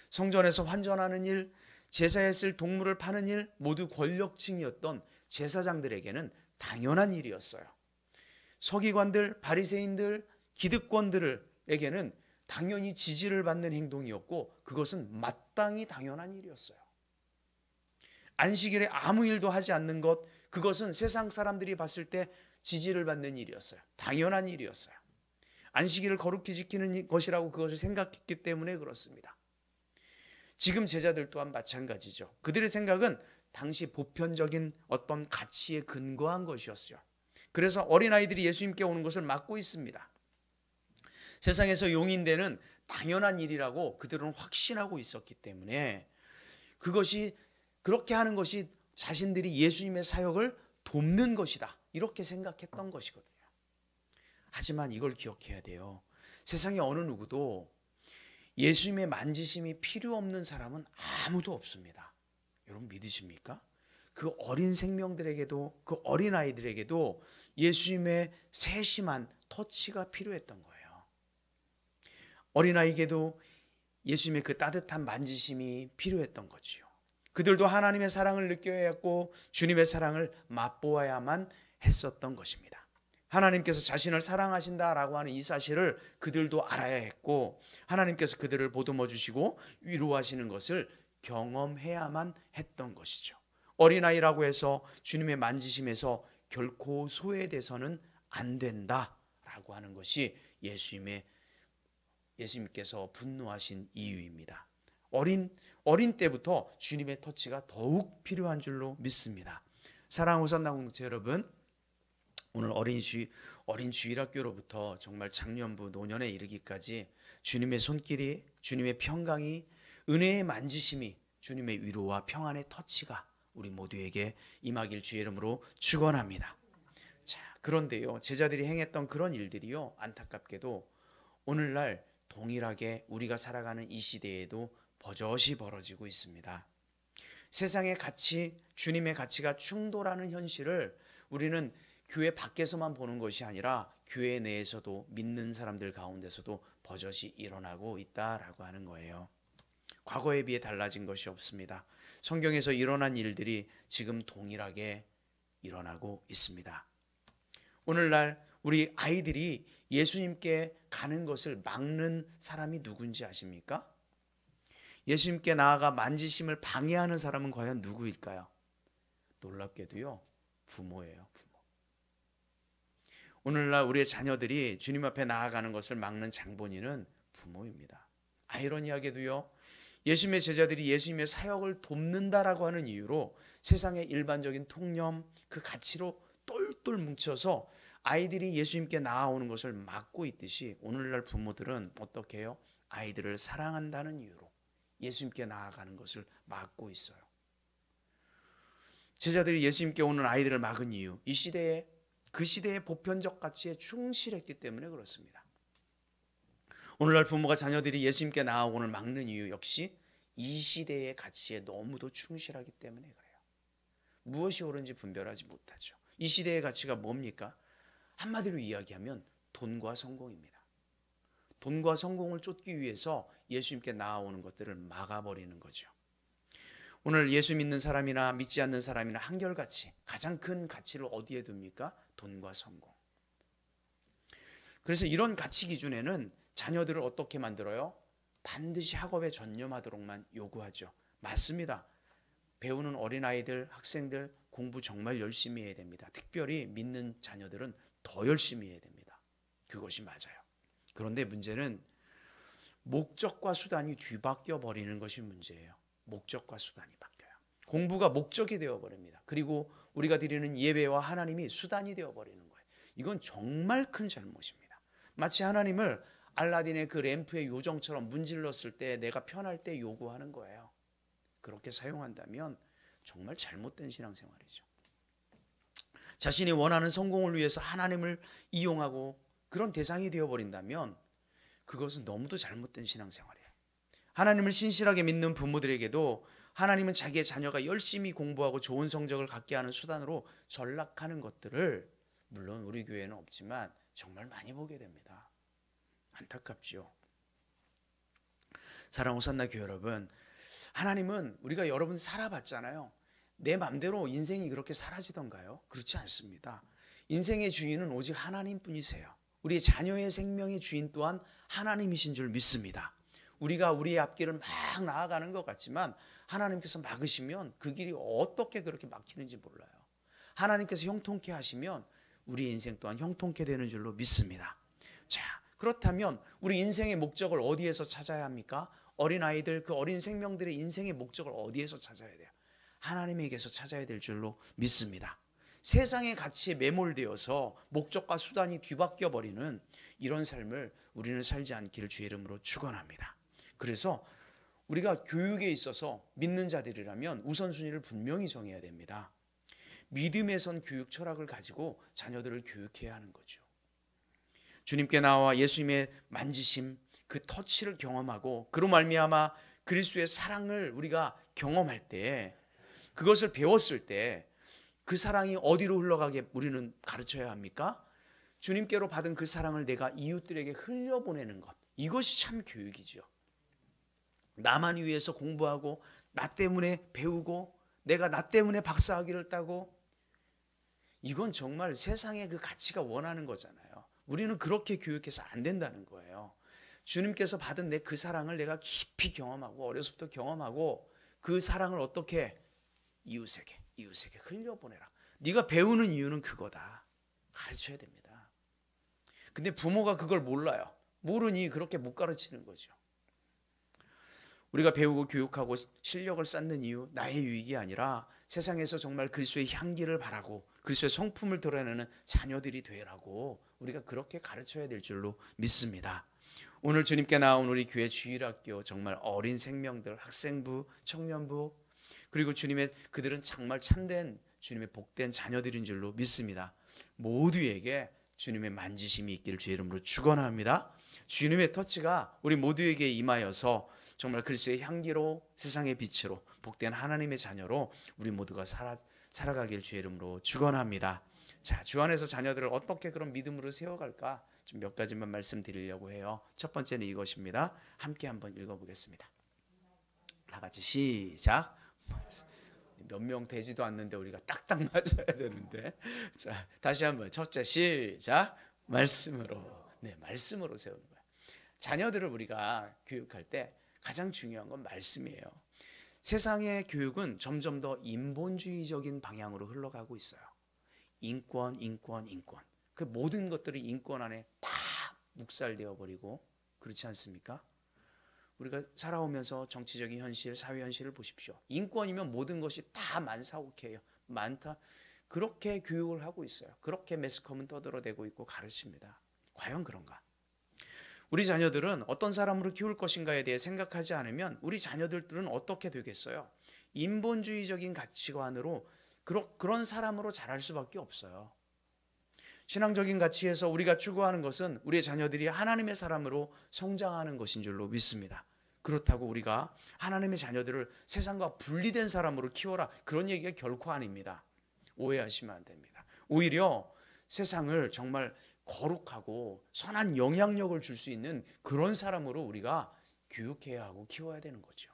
성전에서 환전하는 일, 제사에 쓸 동물을 파는 일, 모두 권력층이었던 제사장들에게는 당연한 일이었어요. 서기관들, 바리새인들, 기득권들에게는 당연히 지지를 받는 행동이었고 그것은 마땅히 당연한 일이었어요. 안식일에 아무 일도 하지 않는 것, 그것은 세상 사람들이 봤을 때 지지를 받는 일이었어요. 당연한 일이었어요. 안식일을 거룩히 지키는 것이라고 그것을 생각했기 때문에 그렇습니다. 지금 제자들 또한 마찬가지죠. 그들의 생각은 당시 보편적인 어떤 가치에 근거한 것이었어요. 그래서 어린아이들이 예수님께 오는 것을 막고 있습니다. 세상에서 용인되는 당연한 일이라고 그들은 확신하고 있었기 때문에 그것이 그렇게 하는 것이 자신들이 예수님의 사역을 돕는 것이다. 이렇게 생각했던 것이거든요. 하지만 이걸 기억해야 돼요. 세상에 어느 누구도 예수님의 만지심이 필요 없는 사람은 아무도 없습니다. 여러분 믿으십니까? 그 어린 생명들에게도, 그 어린 아이들에게도 예수님의 세심한 터치가 필요했던 거예요. 어린아이에게도 예수님의 그 따뜻한 만지심이 필요했던 거지요. 그들도 하나님의 사랑을 느껴야 했고 주님의 사랑을 맛보아야만 했었던 것입니다. 하나님께서 자신을 사랑하신다라고 하는 이 사실을 그들도 알아야 했고, 하나님께서 그들을 보듬어 주시고 위로하시는 것을 경험해야만 했던 것이죠. 어린아이라고 해서 주님의 만지심에서 결코 소외돼서는 안 된다라고 하는 것이 예수님께서 분노하신 이유입니다. 어린 때부터 주님의 터치가 더욱 필요한 줄로 믿습니다. 사랑하는 호산나 공동체 여러분, 오늘 어린 주일학교로부터 정말 작년부 노년에 이르기까지 주님의 손길이, 주님의 평강이, 은혜의 만지심이, 주님의 위로와 평안의 터치가 우리 모두에게 임하길 주의 이름으로 축원합니다. 자, 그런데요, 제자들이 행했던 그런 일들이요, 안타깝게도 오늘날 동일하게 우리가 살아가는 이 시대에도 버젓이 벌어지고 있습니다. 세상의 가치, 주님의 가치가 충돌하는 현실을 우리는 교회 밖에서만 보는 것이 아니라 교회 내에서도, 믿는 사람들 가운데서도 버젓이 일어나고 있다라고 하는 거예요. 과거에 비해 달라진 것이 없습니다. 성경에서 일어난 일들이 지금 동일하게 일어나고 있습니다. 오늘날 우리 아이들이 예수님께 가는 것을 막는 사람이 누군지 아십니까? 예수님께 나아가 만지심을 방해하는 사람은 과연 누구일까요? 놀랍게도요, 부모예요. 부모. 오늘날 우리의 자녀들이 주님 앞에 나아가는 것을 막는 장본인은 부모입니다. 아이러니하게도요, 예수님의 제자들이 예수님의 사역을 돕는다라고 하는 이유로 세상의 일반적인 통념, 그 가치로 똘똘 뭉쳐서 아이들이 예수님께 나아오는 것을 막고 있듯이 오늘날 부모들은 어떻게 해요? 아이들을 사랑한다는 이유로 예수님께 나아가는 것을 막고 있어요. 제자들이 예수님께 오는 아이들을 막은 이유, 이 시대에, 그 시대의 보편적 가치에 충실했기 때문에 그렇습니다. 오늘날 부모가 자녀들이 예수님께 나아오는 막는 이유 역시 이 시대의 가치에 너무도 충실하기 때문에 그래요. 무엇이 옳은지 분별하지 못하죠. 이 시대의 가치가 뭡니까? 한마디로 이야기하면 돈과 성공입니다. 돈과 성공을 쫓기 위해서 예수님께 나아오는 것들을 막아버리는 거죠. 오늘 예수 믿는 사람이나 믿지 않는 사람이나 한결같이 가장 큰 가치를 어디에 둡니까? 돈과 성공. 그래서 이런 가치 기준에는 자녀들을 어떻게 만들어요? 반드시 학업에 전념하도록만 요구하죠. 맞습니다. 배우는 어린아이들, 학생들 공부 정말 열심히 해야 됩니다. 특별히 믿는 자녀들은 더 열심히 해야 됩니다. 그것이 맞아요. 그런데 문제는 목적과 수단이 뒤바뀌어 버리는 것이 문제예요. 목적과 수단이 바뀌어요. 공부가 목적이 되어 버립니다. 그리고 우리가 드리는 예배와 하나님이 수단이 되어 버리는 거예요. 이건 정말 큰 잘못입니다. 마치 하나님을 알라딘의 그 램프의 요정처럼 문질렀을 때 내가 편할 때 요구하는 거예요. 그렇게 사용한다면 정말 잘못된 신앙생활이죠. 자신이 원하는 성공을 위해서 하나님을 이용하고 그런 대상이 되어버린다면 그것은 너무도 잘못된 신앙생활이에요. 하나님을 신실하게 믿는 부모들에게도 하나님은 자기의 자녀가 열심히 공부하고 좋은 성적을 갖게 하는 수단으로 전락하는 것들을, 물론 우리 교회는 없지만 정말 많이 보게 됩니다. 안타깝지요. 사랑하는 호산나 교회 여러분, 하나님은 우리가 여러분 살아봤잖아요. 내 맘대로 인생이 그렇게 사라지던가요? 그렇지 않습니다. 인생의 주인은 오직 하나님뿐이세요. 우리 자녀의 생명의 주인 또한 하나님이신 줄 믿습니다. 우리가 우리의 앞길을 막 나아가는 것 같지만 하나님께서 막으시면 그 길이 어떻게 그렇게 막히는지 몰라요. 하나님께서 형통케 하시면 우리 인생 또한 형통케 되는 줄로 믿습니다. 자, 그렇다면 우리 인생의 목적을 어디에서 찾아야 합니까? 어린아이들, 그 어린 생명들의 인생의 목적을 어디에서 찾아야 돼요? 하나님에게서 찾아야 될 줄로 믿습니다. 세상의 가치에 매몰되어서 목적과 수단이 뒤바뀌어 버리는 이런 삶을 우리는 살지 않기를 주의 이름으로 축원합니다. 그래서 우리가 교육에 있어서 믿는 자들이라면 우선순위를 분명히 정해야 됩니다. 믿음에 선 교육 철학을 가지고 자녀들을 교육해야 하는 거죠. 주님께 나와 예수님의 만지심, 그 터치를 경험하고 그로 말미암아 그리스도의 사랑을 우리가 경험할 때 그것을 배웠을 때 그 사랑이 어디로 흘러가게 우리는 가르쳐야 합니까? 주님께로 받은 그 사랑을 내가 이웃들에게 흘려보내는 것. 이것이 참 교육이죠. 나만 위해서 공부하고 나 때문에 배우고 내가 나 때문에 박사학위를 따고, 이건 정말 세상의 그 가치가 원하는 거잖아요. 우리는 그렇게 교육해서 안 된다는 거예요. 주님께서 받은 내 그 사랑을 내가 깊이 경험하고 어려서부터 경험하고 그 사랑을 어떻게 이웃에게 흘려보내라. 네가 배우는 이유는 그거다. 가르쳐야 됩니다. 근데 부모가 그걸 몰라요. 모르니 그렇게 못 가르치는 거죠. 우리가 배우고 교육하고 실력을 쌓는 이유, 나의 유익이 아니라 세상에서 정말 그리스도의 향기를 바라고 그리스도의 성품을 드러내는 자녀들이 되라고 우리가 그렇게 가르쳐야 될 줄로 믿습니다. 오늘 주님께 나온 우리 교회 주일학교 정말 어린 생명들, 학생부, 청년부, 그리고 그들은 정말 참된 주님의 복된 자녀들인 줄로 믿습니다. 모두에게 주님의 만지심이 있기를 주의 이름으로 축원합니다. 주님의 터치가 우리 모두에게 임하여서 정말 그리스도의 향기로, 세상의 빛으로, 복된 하나님의 자녀로 우리 모두가 살아가길 주의 이름으로 축원합니다. 자, 주 안에서 자녀들을 어떻게 그런 믿음으로 세워갈까 좀 몇 가지만 말씀드리려고 해요. 첫 번째는 이것입니다. 함께 한번 읽어보겠습니다. 다 같이 시작. 몇 명 되지도 않는데 우리가 딱딱 맞아야 되는데, 자, 다시 한번 첫째 시작. 말씀으로. 네, 말씀으로 세우는 거예요. 자녀들을 우리가 교육할 때 가장 중요한 건 말씀이에요. 세상의 교육은 점점 더 인본주의적인 방향으로 흘러가고 있어요. 인권. 그 모든 것들이 인권 안에 다 묵살되어 버리고, 그렇지 않습니까? 우리가 살아오면서 정치적인 현실, 사회 현실을 보십시오. 인권이면 모든 것이 다 만사오케이요. 많다. 그렇게 교육을 하고 있어요. 그렇게 매스컴은 떠들어대고 있고 가르칩니다. 과연 그런가? 우리 자녀들은 어떤 사람으로 키울 것인가에 대해 생각하지 않으면 우리 자녀들은 어떻게 되겠어요? 인본주의적인 가치관으로 그런 사람으로 자랄 수밖에 없어요. 신앙적인 가치에서 우리가 추구하는 것은 우리의 자녀들이 하나님의 사람으로 성장하는 것인 줄로 믿습니다. 그렇다고 우리가 하나님의 자녀들을 세상과 분리된 사람으로 키워라, 그런 얘기가 결코 아닙니다. 오해하시면 안 됩니다. 오히려 세상을 정말 거룩하고 선한 영향력을 줄 수 있는 그런 사람으로 우리가 교육해야 하고 키워야 되는 거죠.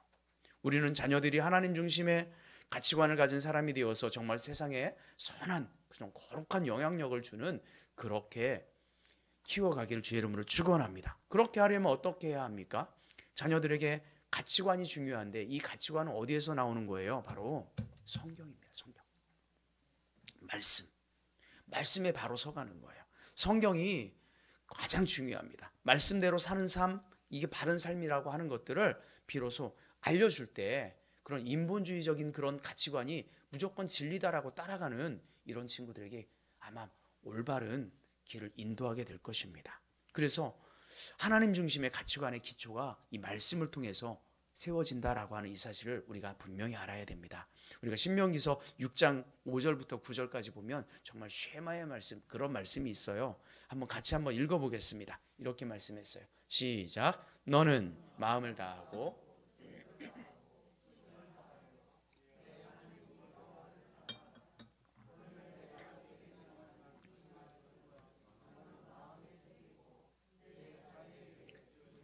우리는 자녀들이 하나님 중심의 가치관을 가진 사람이 되어서 정말 세상에 선한 그런 거룩한 영향력을 주는, 그렇게 키워가기를 주의 이름으로 축원합니다. 그렇게 하려면 어떻게 해야 합니까? 자녀들에게 가치관이 중요한데 이 가치관은 어디에서 나오는 거예요? 바로 성경입니다. 성경. 말씀에 바로 서가는 거예요. 성경이 가장 중요합니다. 말씀대로 사는 삶, 이게 바른 삶이라고 하는 것들을 비로소 알려줄 때 그런 인본주의적인 그런 가치관이 무조건 진리다라고 따라가는 이런 친구들에게 아마 올바른 길을 인도하게 될 것입니다. 그래서 하나님 중심의 가치관의 기초가 이 말씀을 통해서 세워진다라고 하는 이 사실을 우리가 분명히 알아야 됩니다. 우리가 신명기서 6장 5절부터 9절까지 보면 정말 쉐마의 말씀, 그런 말씀이 있어요. 같이 한번 읽어보겠습니다. 이렇게 말씀했어요. 시작. 너는 마음을 다하고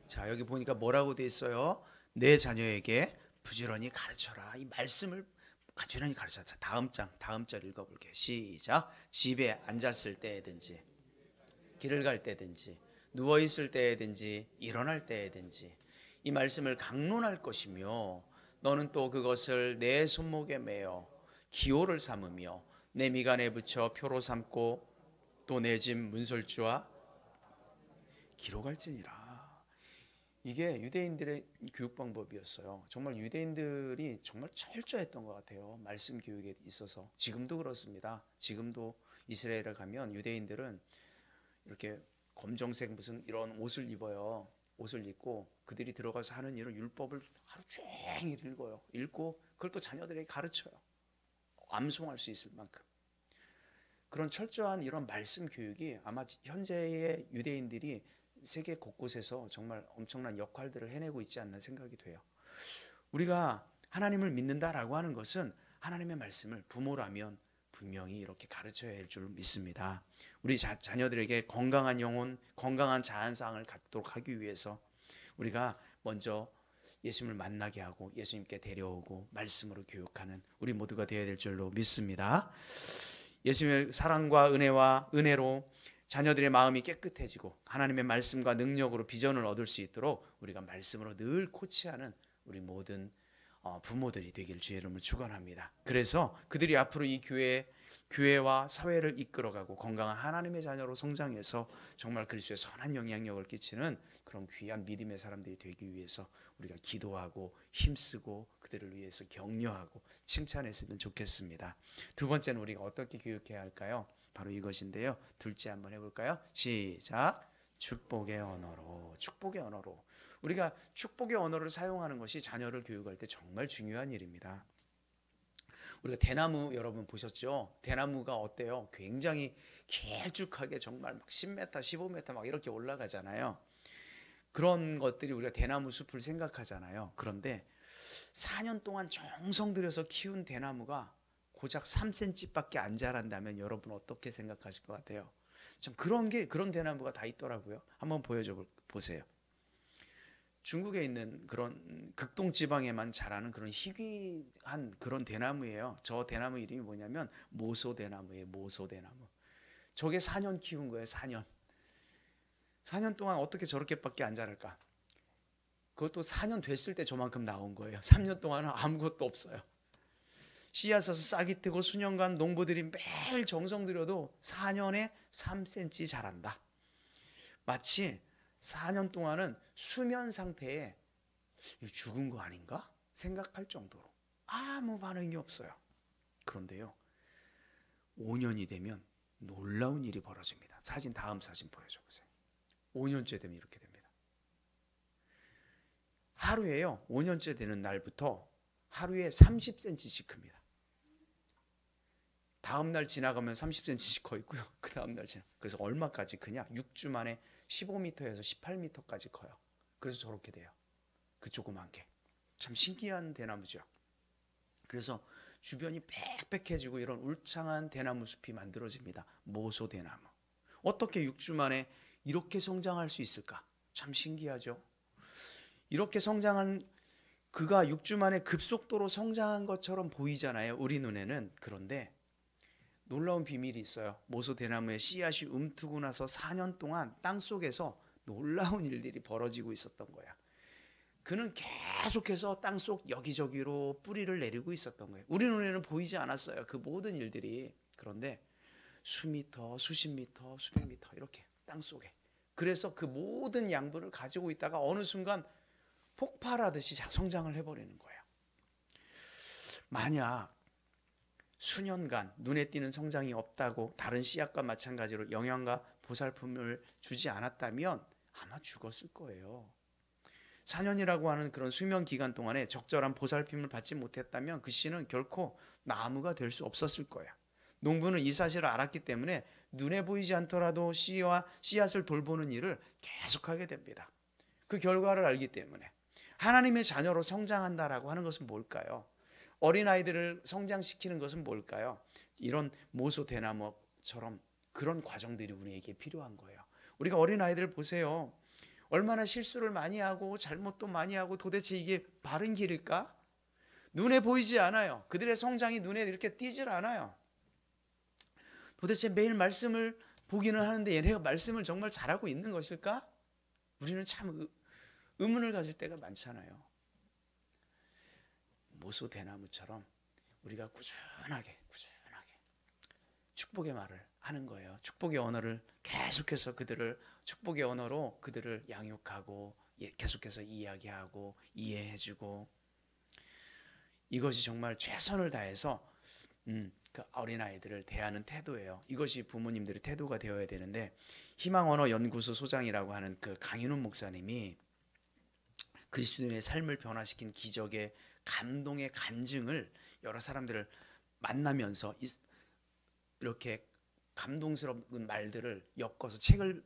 자, 여기 보니까 뭐라고 돼 있어요? 내 자녀에게 부지런히 가르쳐라. 이 말씀을 부지런히 가르쳐라. 다음 절 읽어볼게요. 시작. 집에 앉았을 때든지 길을 갈 때든지 누워있을 때든지 일어날 때든지 이 말씀을 강론할 것이며 너는 또 그것을 내 손목에 매어 기호를 삼으며 내 미간에 붙여 표로 삼고 또 내 집 문설주와 기록할지니라. 이게 유대인들의 교육 방법이었어요. 정말 유대인들이 정말 철저했던 것 같아요. 말씀 교육에 있어서. 지금도 그렇습니다. 지금도 이스라엘에 가면 유대인들은 이렇게 검정색 무슨 이런 옷을 입어요. 옷을 입고 그들이 들어가서 하는 일은 율법을 하루 종일 읽어요. 읽고 그걸 또 자녀들에게 가르쳐요. 암송할 수 있을 만큼. 그런 철저한 이런 말씀 교육이 아마 현재의 유대인들이 세계 곳곳에서 정말 엄청난 역할들을 해내고 있지 않나 생각이 돼요. 우리가 하나님을 믿는다라고 하는 것은 하나님의 말씀을 부모라면 분명히 이렇게 가르쳐야 할 줄 믿습니다. 우리 자녀들에게 건강한 영혼, 건강한 자한상을 갖도록 하기 위해서 우리가 먼저 예수님을 만나게 하고 예수님께 데려오고 말씀으로 교육하는 우리 모두가 되어야 될 줄로 믿습니다. 예수님의 사랑과 은혜로 자녀들의 마음이 깨끗해지고 하나님의 말씀과 능력으로 비전을 얻을 수 있도록 우리가 말씀으로 늘 코치하는 우리 모든 부모들이 되길 주의 이름으로 축원합니다. 그래서 그들이 앞으로 이 교회와 사회를 이끌어가고 건강한 하나님의 자녀로 성장해서 정말 그리스도의 선한 영향력을 끼치는 그런 귀한 믿음의 사람들이 되기 위해서 우리가 기도하고 힘쓰고 그들을 위해서 격려하고 칭찬했으면 좋겠습니다. 두 번째는 우리가 어떻게 교육해야 할까요? 바로 이것인데요. 둘째 한번 해볼까요? 시작. 축복의 언어로. 축복의 언어로. 우리가 축복의 언어를 사용하는 것이 자녀를 교육할 때 정말 중요한 일입니다. 우리가 대나무 여러분 보셨죠? 대나무가 어때요? 굉장히 길쭉하게 정말 막 10m, 15m 막 이렇게 올라가잖아요. 그런 것들이 우리가 대나무 숲을 생각하잖아요. 그런데 4년 동안 정성 들여서 키운 대나무가 고작 3cm밖에 안 자란다면 여러분 어떻게 생각하실 것 같아요? 참 그런 대나무가 다 있더라고요. 한번 보세요. 중국에 있는 그런 극동 지방에만 자라는 그런 희귀한 그런 대나무예요. 저 대나무 이름이 뭐냐면 모소 대나무예요. 모소 대나무. 저게 4년 키운 거예요. 4년 동안 어떻게 저렇게밖에 안 자랄까? 그것도 4년 됐을 때 저만큼 나온 거예요. 3년 동안은 아무것도 없어요. 씨앗 사서 싹이 트고 수년간 농부들이 매일 정성 들여도 4년에 3cm 자란다. 마치 4년 동안은 수면 상태에 죽은 거 아닌가 생각할 정도로 아무 반응이 없어요. 그런데요, 5년이 되면 놀라운 일이 벌어집니다. 다음 사진 보여줘 보세요. 5년째 되면 이렇게 됩니다. 하루에요, 5년째 되는 날부터 하루에 30cm씩 큽니다. 다음 날 지나가면 30cm씩 커 있고요. 그 다음 날 그래서 얼마까지 크냐? 6주 만에 15m에서 18m까지 커요. 그래서 저렇게 돼요. 그 조그만 게. 참 신기한 대나무죠. 그래서 주변이 빽빽해지고 이런 울창한 대나무 숲이 만들어집니다. 모소 대나무. 어떻게 6주 만에 이렇게 성장할 수 있을까? 참 신기하죠. 이렇게 성장한 그가 6주 만에 급속도로 성장한 것처럼 보이잖아요. 우리 눈에는. 그런데 놀라운 비밀이 있어요. 모소 대나무의 씨앗이 움트고 나서 4년 동안 땅속에서 놀라운 일들이 벌어지고 있었던 거야. 그는 계속해서 땅속 여기저기로 뿌리를 내리고 있었던 거예요. 우리 눈에는 보이지 않았어요. 그 모든 일들이. 그런데 수미터, 수십 미터, 수백 미터 이렇게 땅속에. 그래서 그 모든 양분을 가지고 있다가 어느 순간 폭발하듯이 성장을 해버리는 거예요. 만약 수년간 눈에 띄는 성장이 없다고 다른 씨앗과 마찬가지로 영양과 보살핌을 주지 않았다면 아마 죽었을 거예요. 4년이라고 하는 그런 수명 기간 동안에 적절한 보살핌을 받지 못했다면 그 씨는 결코 나무가 될 수 없었을 거야. 농부는 이 사실을 알았기 때문에 눈에 보이지 않더라도 씨앗을 돌보는 일을 계속하게 됩니다. 그 결과를 알기 때문에 하나님의 자녀로 성장한다라고 하는 것은 뭘까요? 어린아이들을 성장시키는 것은 뭘까요? 이런 모소 대나무처럼 그런 과정들이 우리에게 필요한 거예요. 우리가 어린아이들 보세요. 얼마나 실수를 많이 하고 잘못도 많이 하고 도대체 이게 바른 길일까? 눈에 보이지 않아요. 그들의 성장이 눈에 이렇게 띄질 않아요. 도대체 매일 말씀을 보기는 하는데 얘네가 말씀을 정말 잘하고 있는 것일까? 우리는 참 의문을 가질 때가 많잖아요. 모소 대나무처럼 우리가 꾸준하게 축복의 말을 하는 거예요. 축복의 언어를 계속해서 축복의 언어로 그들을 양육하고 계속해서 이야기하고 이해해주고, 이것이 정말 최선을 다해서 그 어린아이들을 대하는 태도예요. 이것이 부모님들의 태도가 되어야 되는데, 희망언어연구소 소장이라고 하는 그 강인훈 목사님이 그리스도인의 삶을 변화시킨 기적의 감동의 간증을 여러 사람들을 만나면서 이렇게 감동스러운 말들을 엮어서 책을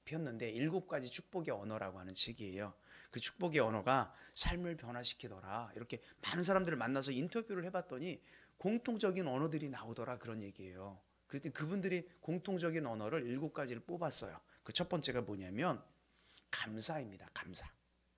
폈는데 7가지 축복의 언어라고 하는 책이에요. 그 축복의 언어가 삶을 변화시키더라. 이렇게 많은 사람들을 만나서 인터뷰를 해봤더니 공통적인 언어들이 나오더라, 그런 얘기예요. 그랬더니 그분들이 공통적인 언어를 7가지를 뽑았어요. 그 첫 번째가 뭐냐면 감사입니다.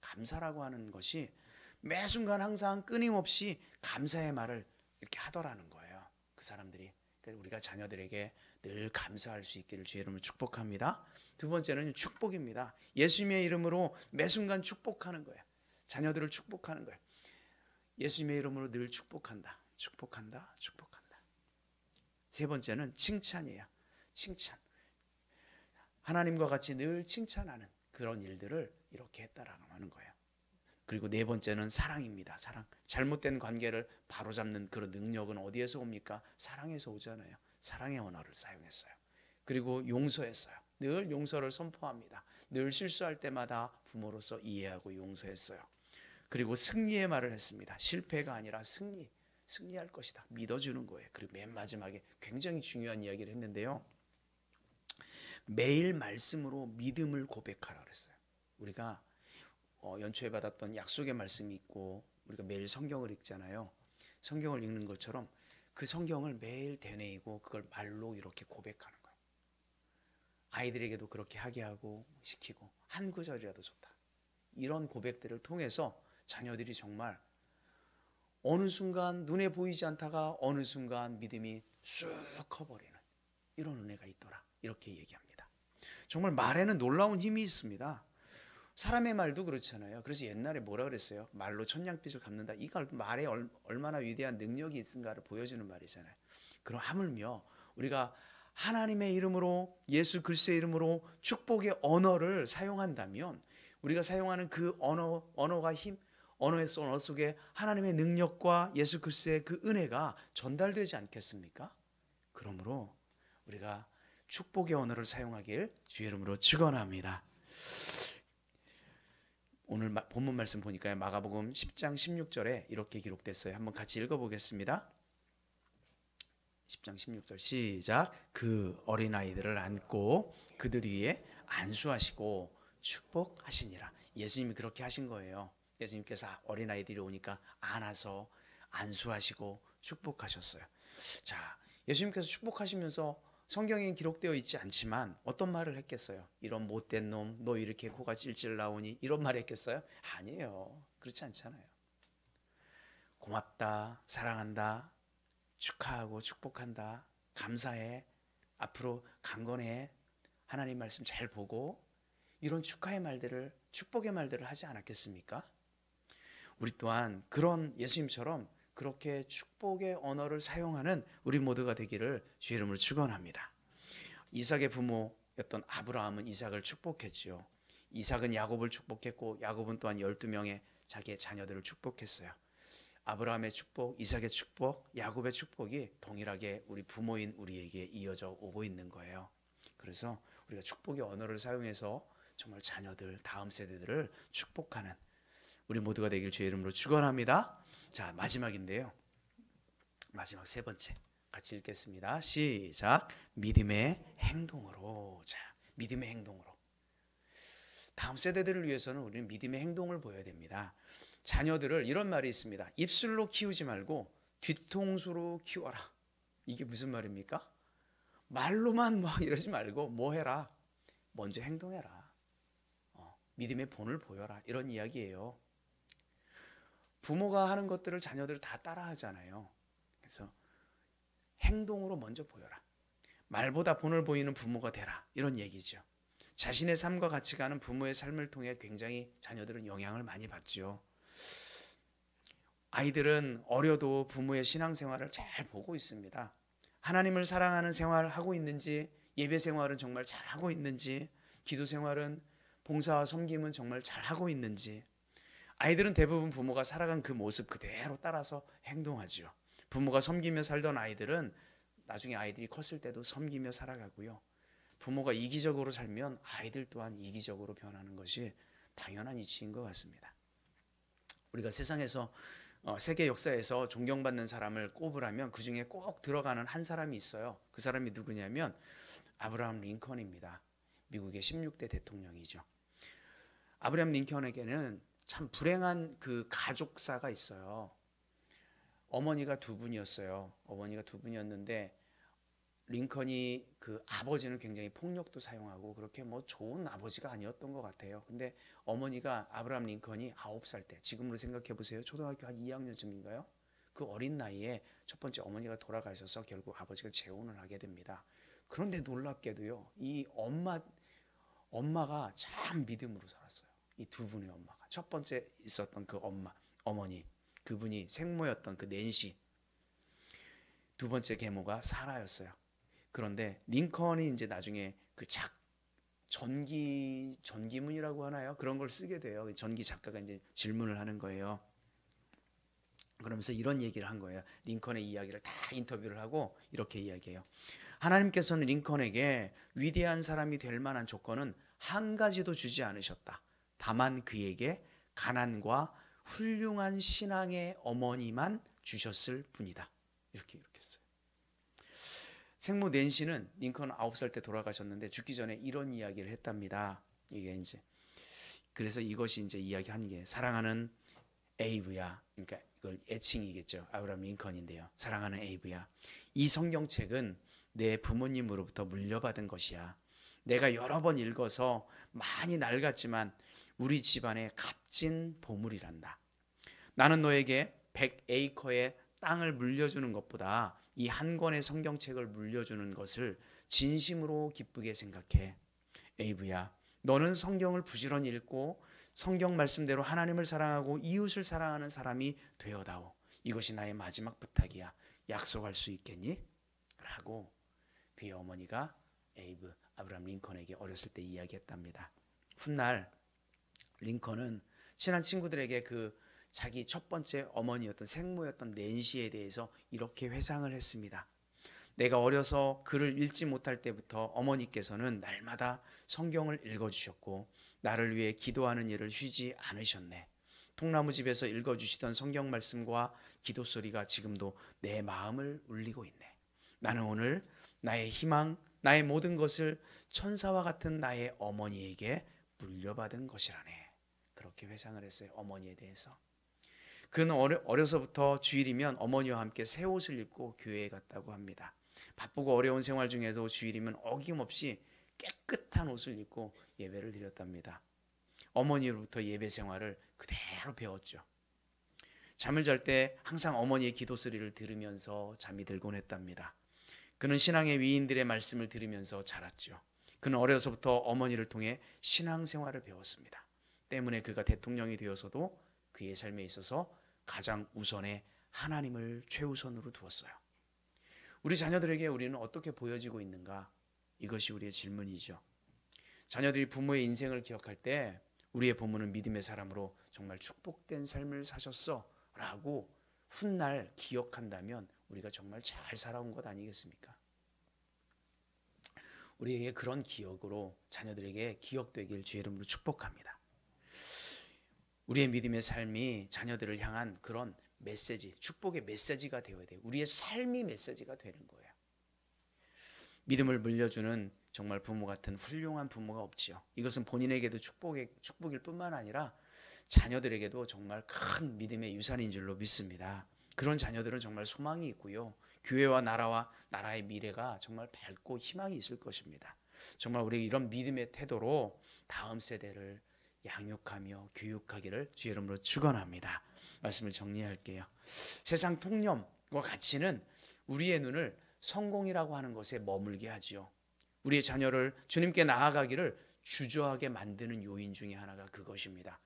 감사라고 하는 것이 매 순간 항상 끊임없이 감사의 말을 이렇게 하더라는 거예요. 그 사람들이. 그러니까 우리가 자녀들에게 늘 감사할 수 있기를 주의 이름으로 축복합니다. 두 번째는 축복입니다. 예수님의 이름으로 매 순간 축복하는 거예요. 자녀들을 축복하는 거예요. 예수님의 이름으로 늘 축복한다. 세 번째는 칭찬이에요. 칭찬. 하나님과 같이 늘 칭찬하는 그런 일들을 이렇게 했다라고 하는 거예요. 그리고 네 번째는 사랑입니다. 사랑. 잘못된 관계를 바로잡는 그런 능력은 어디에서 옵니까? 사랑에서 오잖아요. 사랑의 언어를 사용했어요. 그리고 용서했어요. 늘 용서를 선포합니다. 늘 실수할 때마다 부모로서 이해하고 용서했어요. 그리고 승리의 말을 했습니다. 실패가 아니라 승리할 것이다. 믿어주는 거예요. 그리고 맨 마지막에 굉장히 중요한 이야기를 했는데요. 매일 말씀으로 믿음을 고백하라 그랬어요. 우리가 연초에 받았던 약속의 말씀이 있고 우리가 매일 성경을 읽잖아요. 성경을 읽는 것처럼 그 성경을 매일 되뇌이고 그걸 말로 이렇게 고백하는 거예요. 아이들에게도 그렇게 하게 하고 시키고 한 구절이라도 좋다. 이런 고백들을 통해서 자녀들이 정말 어느 순간 눈에 보이지 않다가 어느 순간 믿음이 쑥 커버리는 이런 은혜가 있더라. 이렇게 얘기합니다. 정말 말에는 놀라운 힘이 있습니다. 사람의 말도 그렇잖아요. 그래서 옛날에 뭐라 그랬어요? 말로 천냥빚을 갚는다. 이걸 말에 얼마나 위대한 능력이 있는가를 보여주는 말이잖아요. 그럼 하물며 우리가 하나님의 이름으로, 예수 그리스도의 이름으로 축복의 언어를 사용한다면 우리가 사용하는 그 언어가 언어 속에 하나님의 능력과 예수 그리스도의 그 은혜가 전달되지 않겠습니까? 그러므로 우리가 축복의 언어를 사용하길 주의 이름으로 축원합니다. 오늘 본문 말씀 보니까요. 마가복음 10장 16절에 이렇게 기록됐어요. 한번 같이 읽어보겠습니다. 10장 16절 시작. 그 어린아이들을 안고 그들 위에 안수하시고 축복하시니라. 예수님이 그렇게 하신 거예요. 예수님께서 어린아이들이 오니까 안아서 안수하시고 축복하셨어요. 자, 예수님께서 축복하시면서 성경에 기록되어 있지 않지만 어떤 말을 했겠어요? 이런 못된 놈, 너 이렇게 코가 찔찔 나오니, 이런 말 했겠어요? 아니에요. 그렇지 않잖아요. 고맙다, 사랑한다, 축하하고 축복한다, 감사해, 앞으로 강건해, 하나님 말씀 잘 보고, 이런 축하의 말들을, 축복의 말들을 하지 않았겠습니까? 우리 또한 그런 예수님처럼 그렇게 축복의 언어를 사용하는 우리 모두가 되기를 주의 이름으로 축원합니다. 이삭의 부모였던 아브라함은 이삭을 축복했지요. 이삭은 야곱을 축복했고 야곱은 또한 12명의 자기의 자녀들을 축복했어요. 아브라함의 축복, 이삭의 축복, 야곱의 축복이 동일하게 우리 부모인 우리에게 이어져 오고 있는 거예요. 그래서 우리가 축복의 언어를 사용해서 정말 자녀들, 다음 세대들을 축복하는 우리 모두가 되길 주의 이름으로 축원합니다. 자, 마지막인데요. 마지막 세 번째 같이 읽겠습니다. 시작. 믿음의 행동으로. 자, 믿음의 행동으로. 다음 세대들을 위해서는 우리는 믿음의 행동을 보여야 됩니다. 자녀들을 이런 말이 있습니다. 입술로 키우지 말고 뒤통수로 키워라. 이게 무슨 말입니까? 말로만 뭐 이러지 말고 뭐 해라. 먼저 행동해라. 믿음의 본을 보여라. 이런 이야기예요. 부모가 하는 것들을 자녀들 다 따라 하잖아요. 그래서 행동으로 먼저 보여라. 말보다 본을 보이는 부모가 되라. 이런 얘기죠. 자신의 삶과 같이 가는 부모의 삶을 통해 굉장히 자녀들은 영향을 많이 받죠. 아이들은 어려도 부모의 신앙생활을 잘 보고 있습니다. 하나님을 사랑하는 생활을 하고 있는지, 예배 생활은 정말 잘하고 있는지, 기도 생활은 봉사와 섬김은 정말 잘하고 있는지, 아이들은 대부분 부모가 살아간 그 모습 그대로 따라서 행동하죠. 부모가 섬기며 살던 아이들은 나중에 아이들이 컸을 때도 섬기며 살아가고요. 부모가 이기적으로 살면 아이들 또한 이기적으로 변하는 것이 당연한 이치인 것 같습니다. 우리가 세상에서 세계 역사에서 존경받는 사람을 꼽으라면 그 중에 꼭 들어가는 한 사람이 있어요. 그 사람이 누구냐면 아브라함 링컨입니다. 미국의 16대 대통령이죠. 아브라함 링컨에게는 참 불행한 그 가족사가 있어요. 어머니가 두 분이었어요. 어머니가 두 분이었는데 링컨이 그 아버지는 굉장히 폭력도 사용하고 그렇게 뭐 좋은 아버지가 아니었던 것 같아요. 근데 어머니가 아브라함 링컨이 9살 때, 지금으로 생각해 보세요. 초등학교 한 2학년쯤인가요? 그 어린 나이에 첫 번째 어머니가 돌아가셔서 결국 아버지가 재혼을 하게 됩니다. 그런데 놀랍게도요, 이 엄마가 참 믿음으로 살았어요. 이 두 분의 엄마가. 첫 번째 있었던 그 어머니, 그분이 생모였던 그 낸시. 두 번째 계모가 사라였어요. 그런데 링컨이 이제 나중에 그 전기문이라고 하나요? 그런 걸 쓰게 돼요. 전기 작가가 이제 질문을 하는 거예요. 그러면서 이런 얘기를 한 거예요. 링컨의 이야기를 다 인터뷰를 하고 이렇게 이야기해요. 하나님께서는 링컨에게 위대한 사람이 될 만한 조건은 한 가지도 주지 않으셨다. 다만 그에게 가난과 훌륭한 신앙의 어머니만 주셨을 뿐이다. 이렇게 했어요. 생모 낸시는 링컨 9살 때 돌아가셨는데 죽기 전에 이런 이야기를 했답니다. 이게 이제 그래서 이것이 이제 이야기한 게 사랑하는 에이브야. 그러니까 이걸 애칭이겠죠. 아브라함 링컨인데요. 사랑하는 에이브야. 이 성경책은 내 부모님으로부터 물려받은 것이야. 내가 여러 번 읽어서 많이 낡았지만 우리 집안의 값진 보물이란다. 나는 너에게 100에이커의 땅을 물려주는 것보다 이 한 권의 성경책을 물려주는 것을 진심으로 기쁘게 생각해. 에이브야, 너는 성경을 부지런히 읽고 성경 말씀대로 하나님을 사랑하고 이웃을 사랑하는 사람이 되어다오. 이것이 나의 마지막 부탁이야. 약속할 수 있겠니? 라고 그의 어머니가 아브라함 링컨에게 어렸을 때 이야기했답니다. 훗날 링컨은 친한 친구들에게 그 자기 첫 번째 어머니였던 생모였던 낸시에 대해서 이렇게 회상을 했습니다. 내가 어려서 글을 읽지 못할 때부터 어머니께서는 날마다 성경을 읽어주셨고 나를 위해 기도하는 일을 쉬지 않으셨네. 통나무집에서 읽어주시던 성경 말씀과 기도 소리가 지금도 내 마음을 울리고 있네. 나는 오늘 나의 희망, 나의 모든 것을 천사와 같은 나의 어머니에게 물려받은 것이라네. 그렇게 회상을 했어요. 어머니에 대해서. 그는 어려서부터 주일이면 어머니와 함께 새 옷을 입고 교회에 갔다고 합니다. 바쁘고 어려운 생활 중에도 주일이면 어김없이 깨끗한 옷을 입고 예배를 드렸답니다. 어머니로부터 예배 생활을 그대로 배웠죠. 잠을 잘 때 항상 어머니의 기도 소리를 들으면서 잠이 들곤 했답니다. 그는 신앙의 위인들의 말씀을 들으면서 자랐죠. 그는 어려서부터 어머니를 통해 신앙생활을 배웠습니다. 때문에 그가 대통령이 되어서도 그의 삶에 있어서 가장 우선에 하나님을 최우선으로 두었어요. 우리 자녀들에게 우리는 어떻게 보여지고 있는가? 이것이 우리의 질문이죠. 자녀들이 부모의 인생을 기억할 때 우리의 부모는 믿음의 사람으로 정말 축복된 삶을 사셨어 라고 훗날 기억한다면 우리가 정말 잘 살아온 것 아니겠습니까? 우리에게 그런 기억으로 자녀들에게 기억되길 주의 이름으로 축복합니다. 우리의 믿음의 삶이 자녀들을 향한 그런 메시지, 축복의 메시지가 되어야 돼요. 우리의 삶이 메시지가 되는 거예요. 믿음을 물려주는 정말 부모 같은 훌륭한 부모가 없지요. 이것은 본인에게도 축복일 뿐만 아니라 자녀들에게도 정말 큰 믿음의 유산인 줄로 믿습니다. 그런 자녀들은 정말 소망이 있고요. 교회와 나라의 미래가 정말 밝고 희망이 있을 것입니다. 정말 우리가 이런 믿음의 태도로 다음 세대를 양육하며 교육하기를 주의 이름으로 축원합니다. 말씀을 정리할게요. 세상 통념과 가치는 우리의 눈을 성공이라고 하는 것에 머물게 하지요. 우리의 자녀를 주님께 나아가기를 주저하게 만드는 요인 중에 하나가 그것입니다.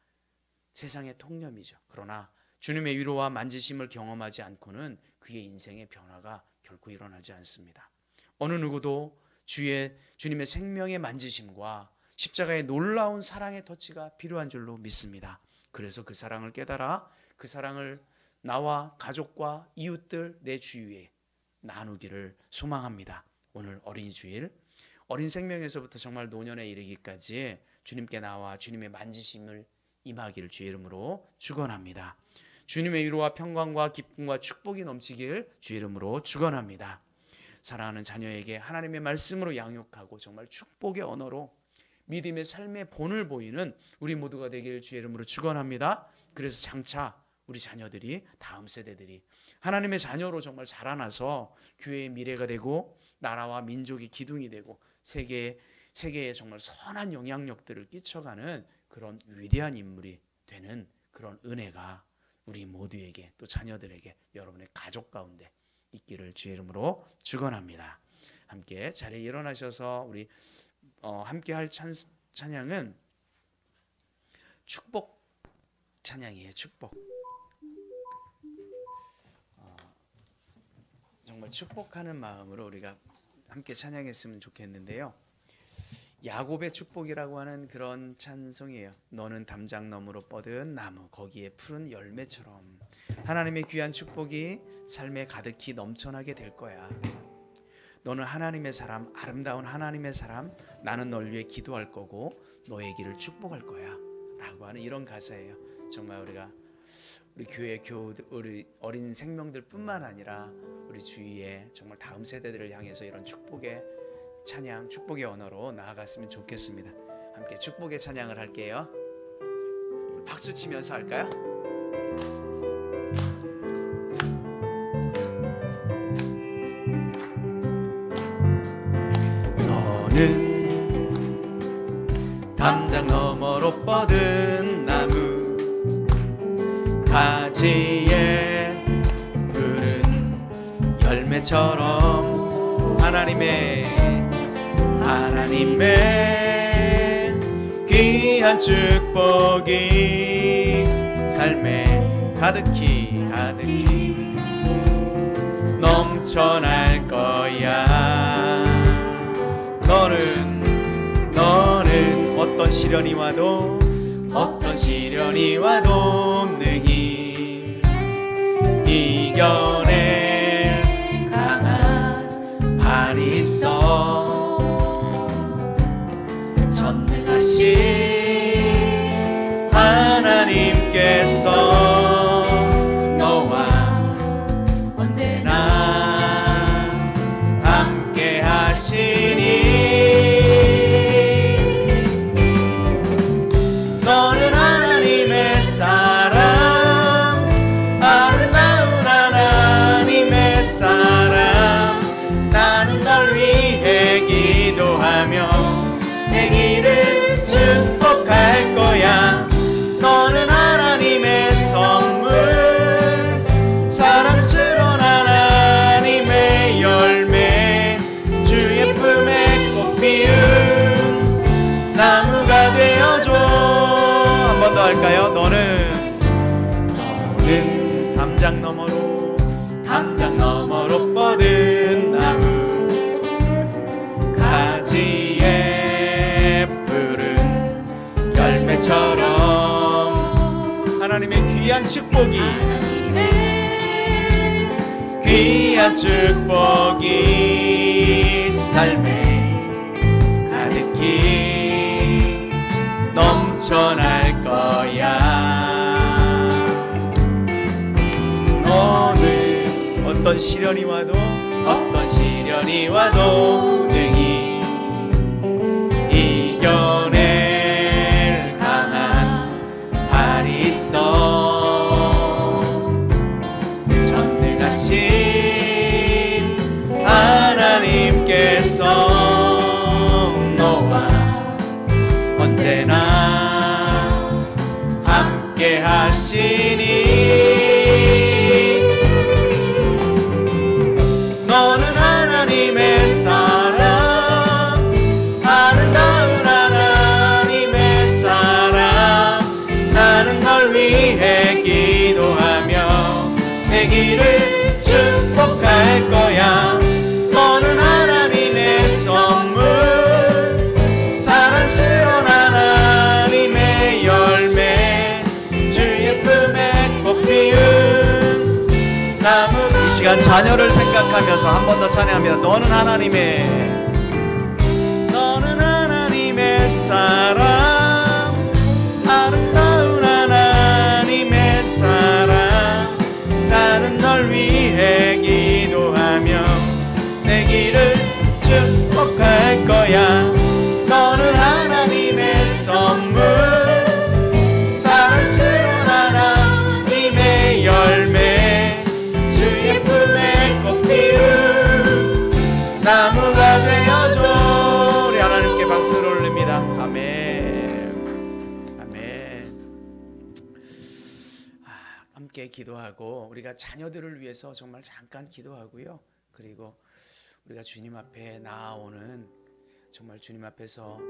세상의 통념이죠. 그러나 주님의 위로와 만지심을 경험하지 않고는 그의 인생의 변화가 결코 일어나지 않습니다. 어느 누구도 주님의 생명의 만지심과 십자가의 놀라운 사랑의 터치가 필요한 줄로 믿습니다. 그래서 그 사랑을 깨달아 그 사랑을 나와 가족과 이웃들 내 주위에 나누기를 소망합니다. 오늘 어린이 주일, 어린 생명에서부터 정말 노년에 이르기까지 주님께 나와 주님의 만지심을 임하기를 주의 이름으로 축원합니다. 주님의 위로와 평강과 기쁨과 축복이 넘치길 주의 이름으로 축원합니다. 사랑하는 자녀에게 하나님의 말씀으로 양육하고 정말 축복의 언어로 믿음의 삶의 본을 보이는 우리 모두가 되길 주의 이름으로 축원합니다. 그래서 장차 우리 자녀들이, 다음 세대들이 하나님의 자녀로 정말 자라나서 교회의 미래가 되고 나라와 민족의 기둥이 되고 세계에 정말 선한 영향력들을 끼쳐가는 그런 위대한 인물이 되는 그런 은혜가 우리 모두에게, 또 자녀들에게, 여러분의 가족 가운데 있기를 주의 이름으로 축원합니다. 함께 자리에 일어나셔서 우리 함께 할 찬양은 축복 찬양이에요. 축복. 정말 축복하는 마음으로 우리가 함께 찬양했으면 좋겠는데요. 야곱의 축복이라고 하는 그런 찬송이에요. 너는 담장 너머로 뻗은 나무, 거기에 푸른 열매처럼 하나님의 귀한 축복이 삶에 가득히 넘쳐나게 될 거야. 너는 하나님의 사람, 아름다운 하나님의 사람, 나는 널 위해 기도할 거고 너의 길을 축복할 거야 라고 하는 이런 가사예요. 정말 우리가 우리 교회 교우들, 우리 어린 생명들 뿐만 아니라 우리 주위에 정말 다음 세대들을 향해서 이런 축복의 찬양, 축복의 언어로 나아갔으면 좋겠습니다. 함께 축복의 찬양을 할게요. 박수 치면서 할까요? 너는 담장 너머로 뻗은 나무, 가지에 푸른 열매처럼 하나님의 귀한 축복이 삶에 가득히 넘쳐날 거야. 너는 어떤 시련이 와도 능히 이겨낼 강한 발이 있어. 전능하신 하나님께서 너와 언제나 함께 하시니. 너는 하나님의 사람, 아름다운 하나님의 사람. 나는 널 위해 기도하며 내 길을 축복할 거야. 너는 하나님의 선물, 사랑스러운 하나님의 열매, 주의 품에 꽃 피운 나무가 되어줘. 한 번 더 할까요? 너는 담장 너머로 뻗은 나무, 가지에 푸른 열매처럼 하나님의 귀한 축복이 삶에 가득히 넘쳐날 거야. 너는 어떤 시련이 와도 능히 이겨낼 강한 발이 있어. 전능하신 하나님께서 너와 언제나 함께 하시니. 너는 하나님의 사람, 아름다운 하나님의 사람. 나는 널 위해 기도하며 내 길을 축복할 거야. 너는 하나님의 선물, 사랑스러운 하나님의 열매, 주의 품에 꽃 피운 나무. 이 시간 자녀를 생각하면서 한 번 더 찬양합니다. 너는 하나님의 사람, 아름다운 하나님의 사람. 나는 널 위해 기도하며 내 길을 축복할 거야. 너는 하나님 함께 기도하고 우리가 자녀들을 위해서 정말 잠깐 기도하고요. 그리고 우리가 주님 앞에 나아오는 정말 주님 앞에서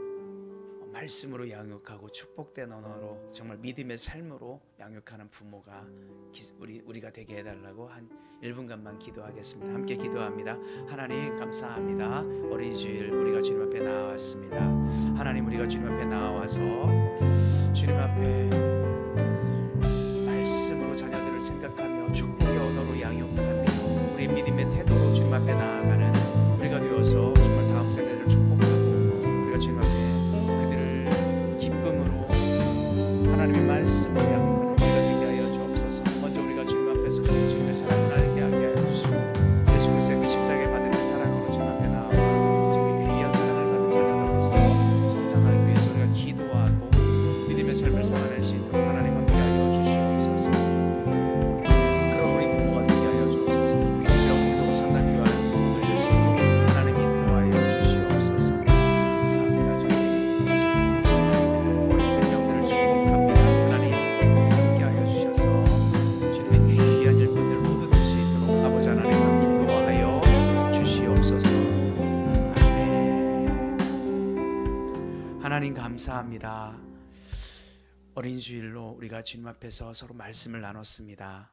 말씀으로 양육하고 축복된 언어로 정말 믿음의 삶으로 양육하는 부모가 우리가 되게 해달라고 한 1분간만 기도하겠습니다. 함께 기도합니다. 하나님 감사합니다. 어린 주일 우리가 주님 앞에 나왔습니다. 하나님 우리가 주님 앞에 나와서 주님 앞에 말씀으로 자녀들을 생각하며 축복의 언어로 양육하며 우리 믿음의 태도로 주님 앞에 나아가는 우리가 되어서 정말 다음 세대를 축복하고 우리가 주님 앞에 하나님의 말씀을 양육하는 우리가 되게 하여 주옵소서. 먼저 우리가 주님 앞에서 주님의 사랑을 알게 하여 주시고 예수 그리스도의 그 십자가에 받은 그 사랑으로 주님 앞에 나와 주님의 귀한 사랑을 받은 자녀들로서 성장하기 위해서 우리가 기도하고 믿음의 삶을 살아낼 수 있도록 하나님 함께 하여 주시옵소서. 그런 우리 부모가 되게 하여 주옵소서. 우리가 상담 교환을 돌려주시고 하나님 인도하여 주시옵소서. 감사합니다 주님. 우리 생명들을 축복합니다. 하나님 감사합니다. 어린 주일로 우리가 주님 앞에서 서로 말씀을 나눴습니다.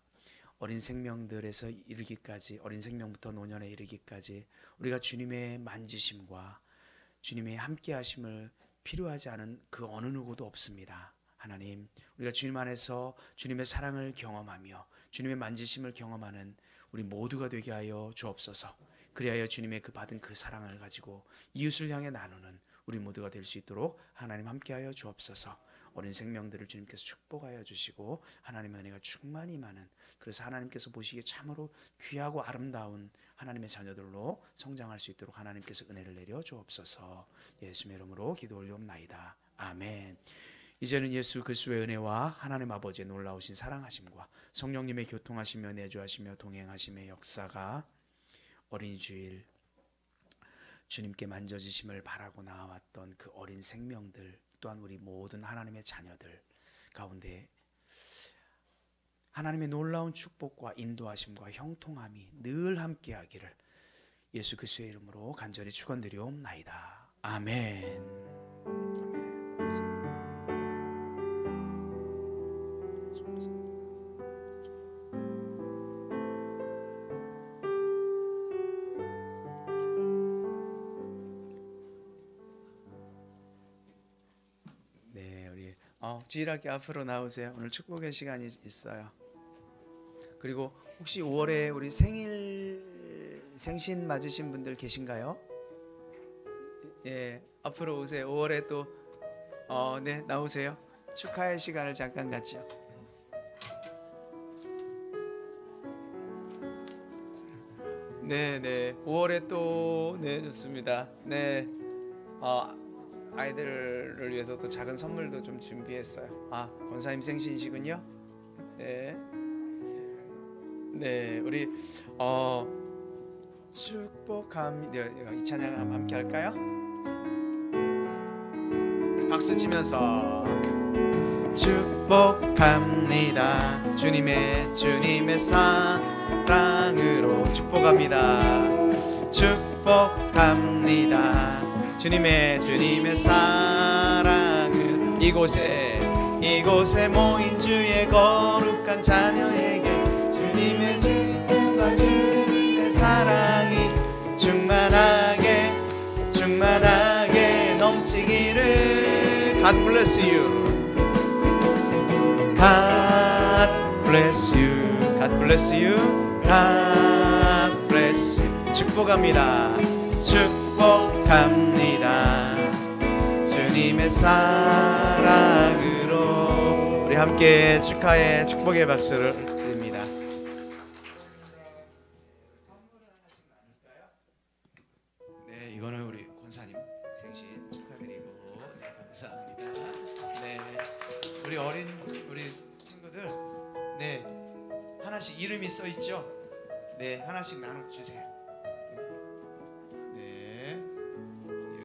어린 생명들에서 이르기까지, 어린 생명부터 노년에 이르기까지 우리가 주님의 만지심과 주님의 함께하심을 필요하지 않은 그 어느 누구도 없습니다. 하나님, 우리가 주님 안에서 주님의 사랑을 경험하며 주님의 만지심을 경험하는 우리 모두가 되게 하여 주옵소서. 그리하여 주님의 그 받은 그 사랑을 가지고 이웃을 향해 나누는 우리 모두가 될 수 있도록 하나님 함께하여 주옵소서. 어린 생명들을 주님께서 축복하여 주시고 하나님의 은혜가 충만히 많은, 그래서 하나님께서 보시기에 참으로 귀하고 아름다운 하나님의 자녀들로 성장할 수 있도록 하나님께서 은혜를 내려 주옵소서. 예수의 이름으로 기도 올리옵나이다. 아멘. 이제는 예수 그리스도의 은혜와 하나님 아버지의 놀라우신 사랑하심과 성령님의 교통하시며 내주하시며 동행하심의 역사가 어린 주일 주님께 만져지심을 바라고 나왔던 그 어린 생명들, 또한 우리 모든 하나님의 자녀들 가운데 하나님의 놀라운 축복과 인도하심과 형통함이 늘 함께하기를 예수 그리스도의 이름으로 간절히 축원드리옵나이다. 아멘. 주일학교 앞으로 나오세요. 오늘 축복의 시간이 있어요. 그리고 혹시 5월에 우리 생신 맞으신 분들 계신가요? 예, 앞으로 오세요. 5월에 또 네, 나오세요. 축하의 시간을 잠깐 갖죠. 네, 5월에 또 네, 좋습니다. 네, 아이들을 위해서 또 작은 선물도 좀 준비했어요. 권사님 생신이시군요. 네, 우리 축복합니다. 이 찬양을 한번 함께 할까요? 박수 치면서 축복합니다. 주님의 사랑으로 축복합니다. 축복합니다. 주님의 사랑을 이곳에 모인 주의 거룩한 자녀에게 주님의 주님과 주님의 사랑이 충만하게 넘치기를. God bless you. God bless you. God bless you. God bless you. 축복합니다. 축복합니다. 주님의 사랑으로 우리 함께 축하의 축복의 박수를 드립니다. 네, 이거는 우리 권사님 생신 축하드리고 네, 감사합니다. 네, 우리 우리 친구들 네 하나씩 이름이 써 있죠? 네, 하나씩 나눠 주세요.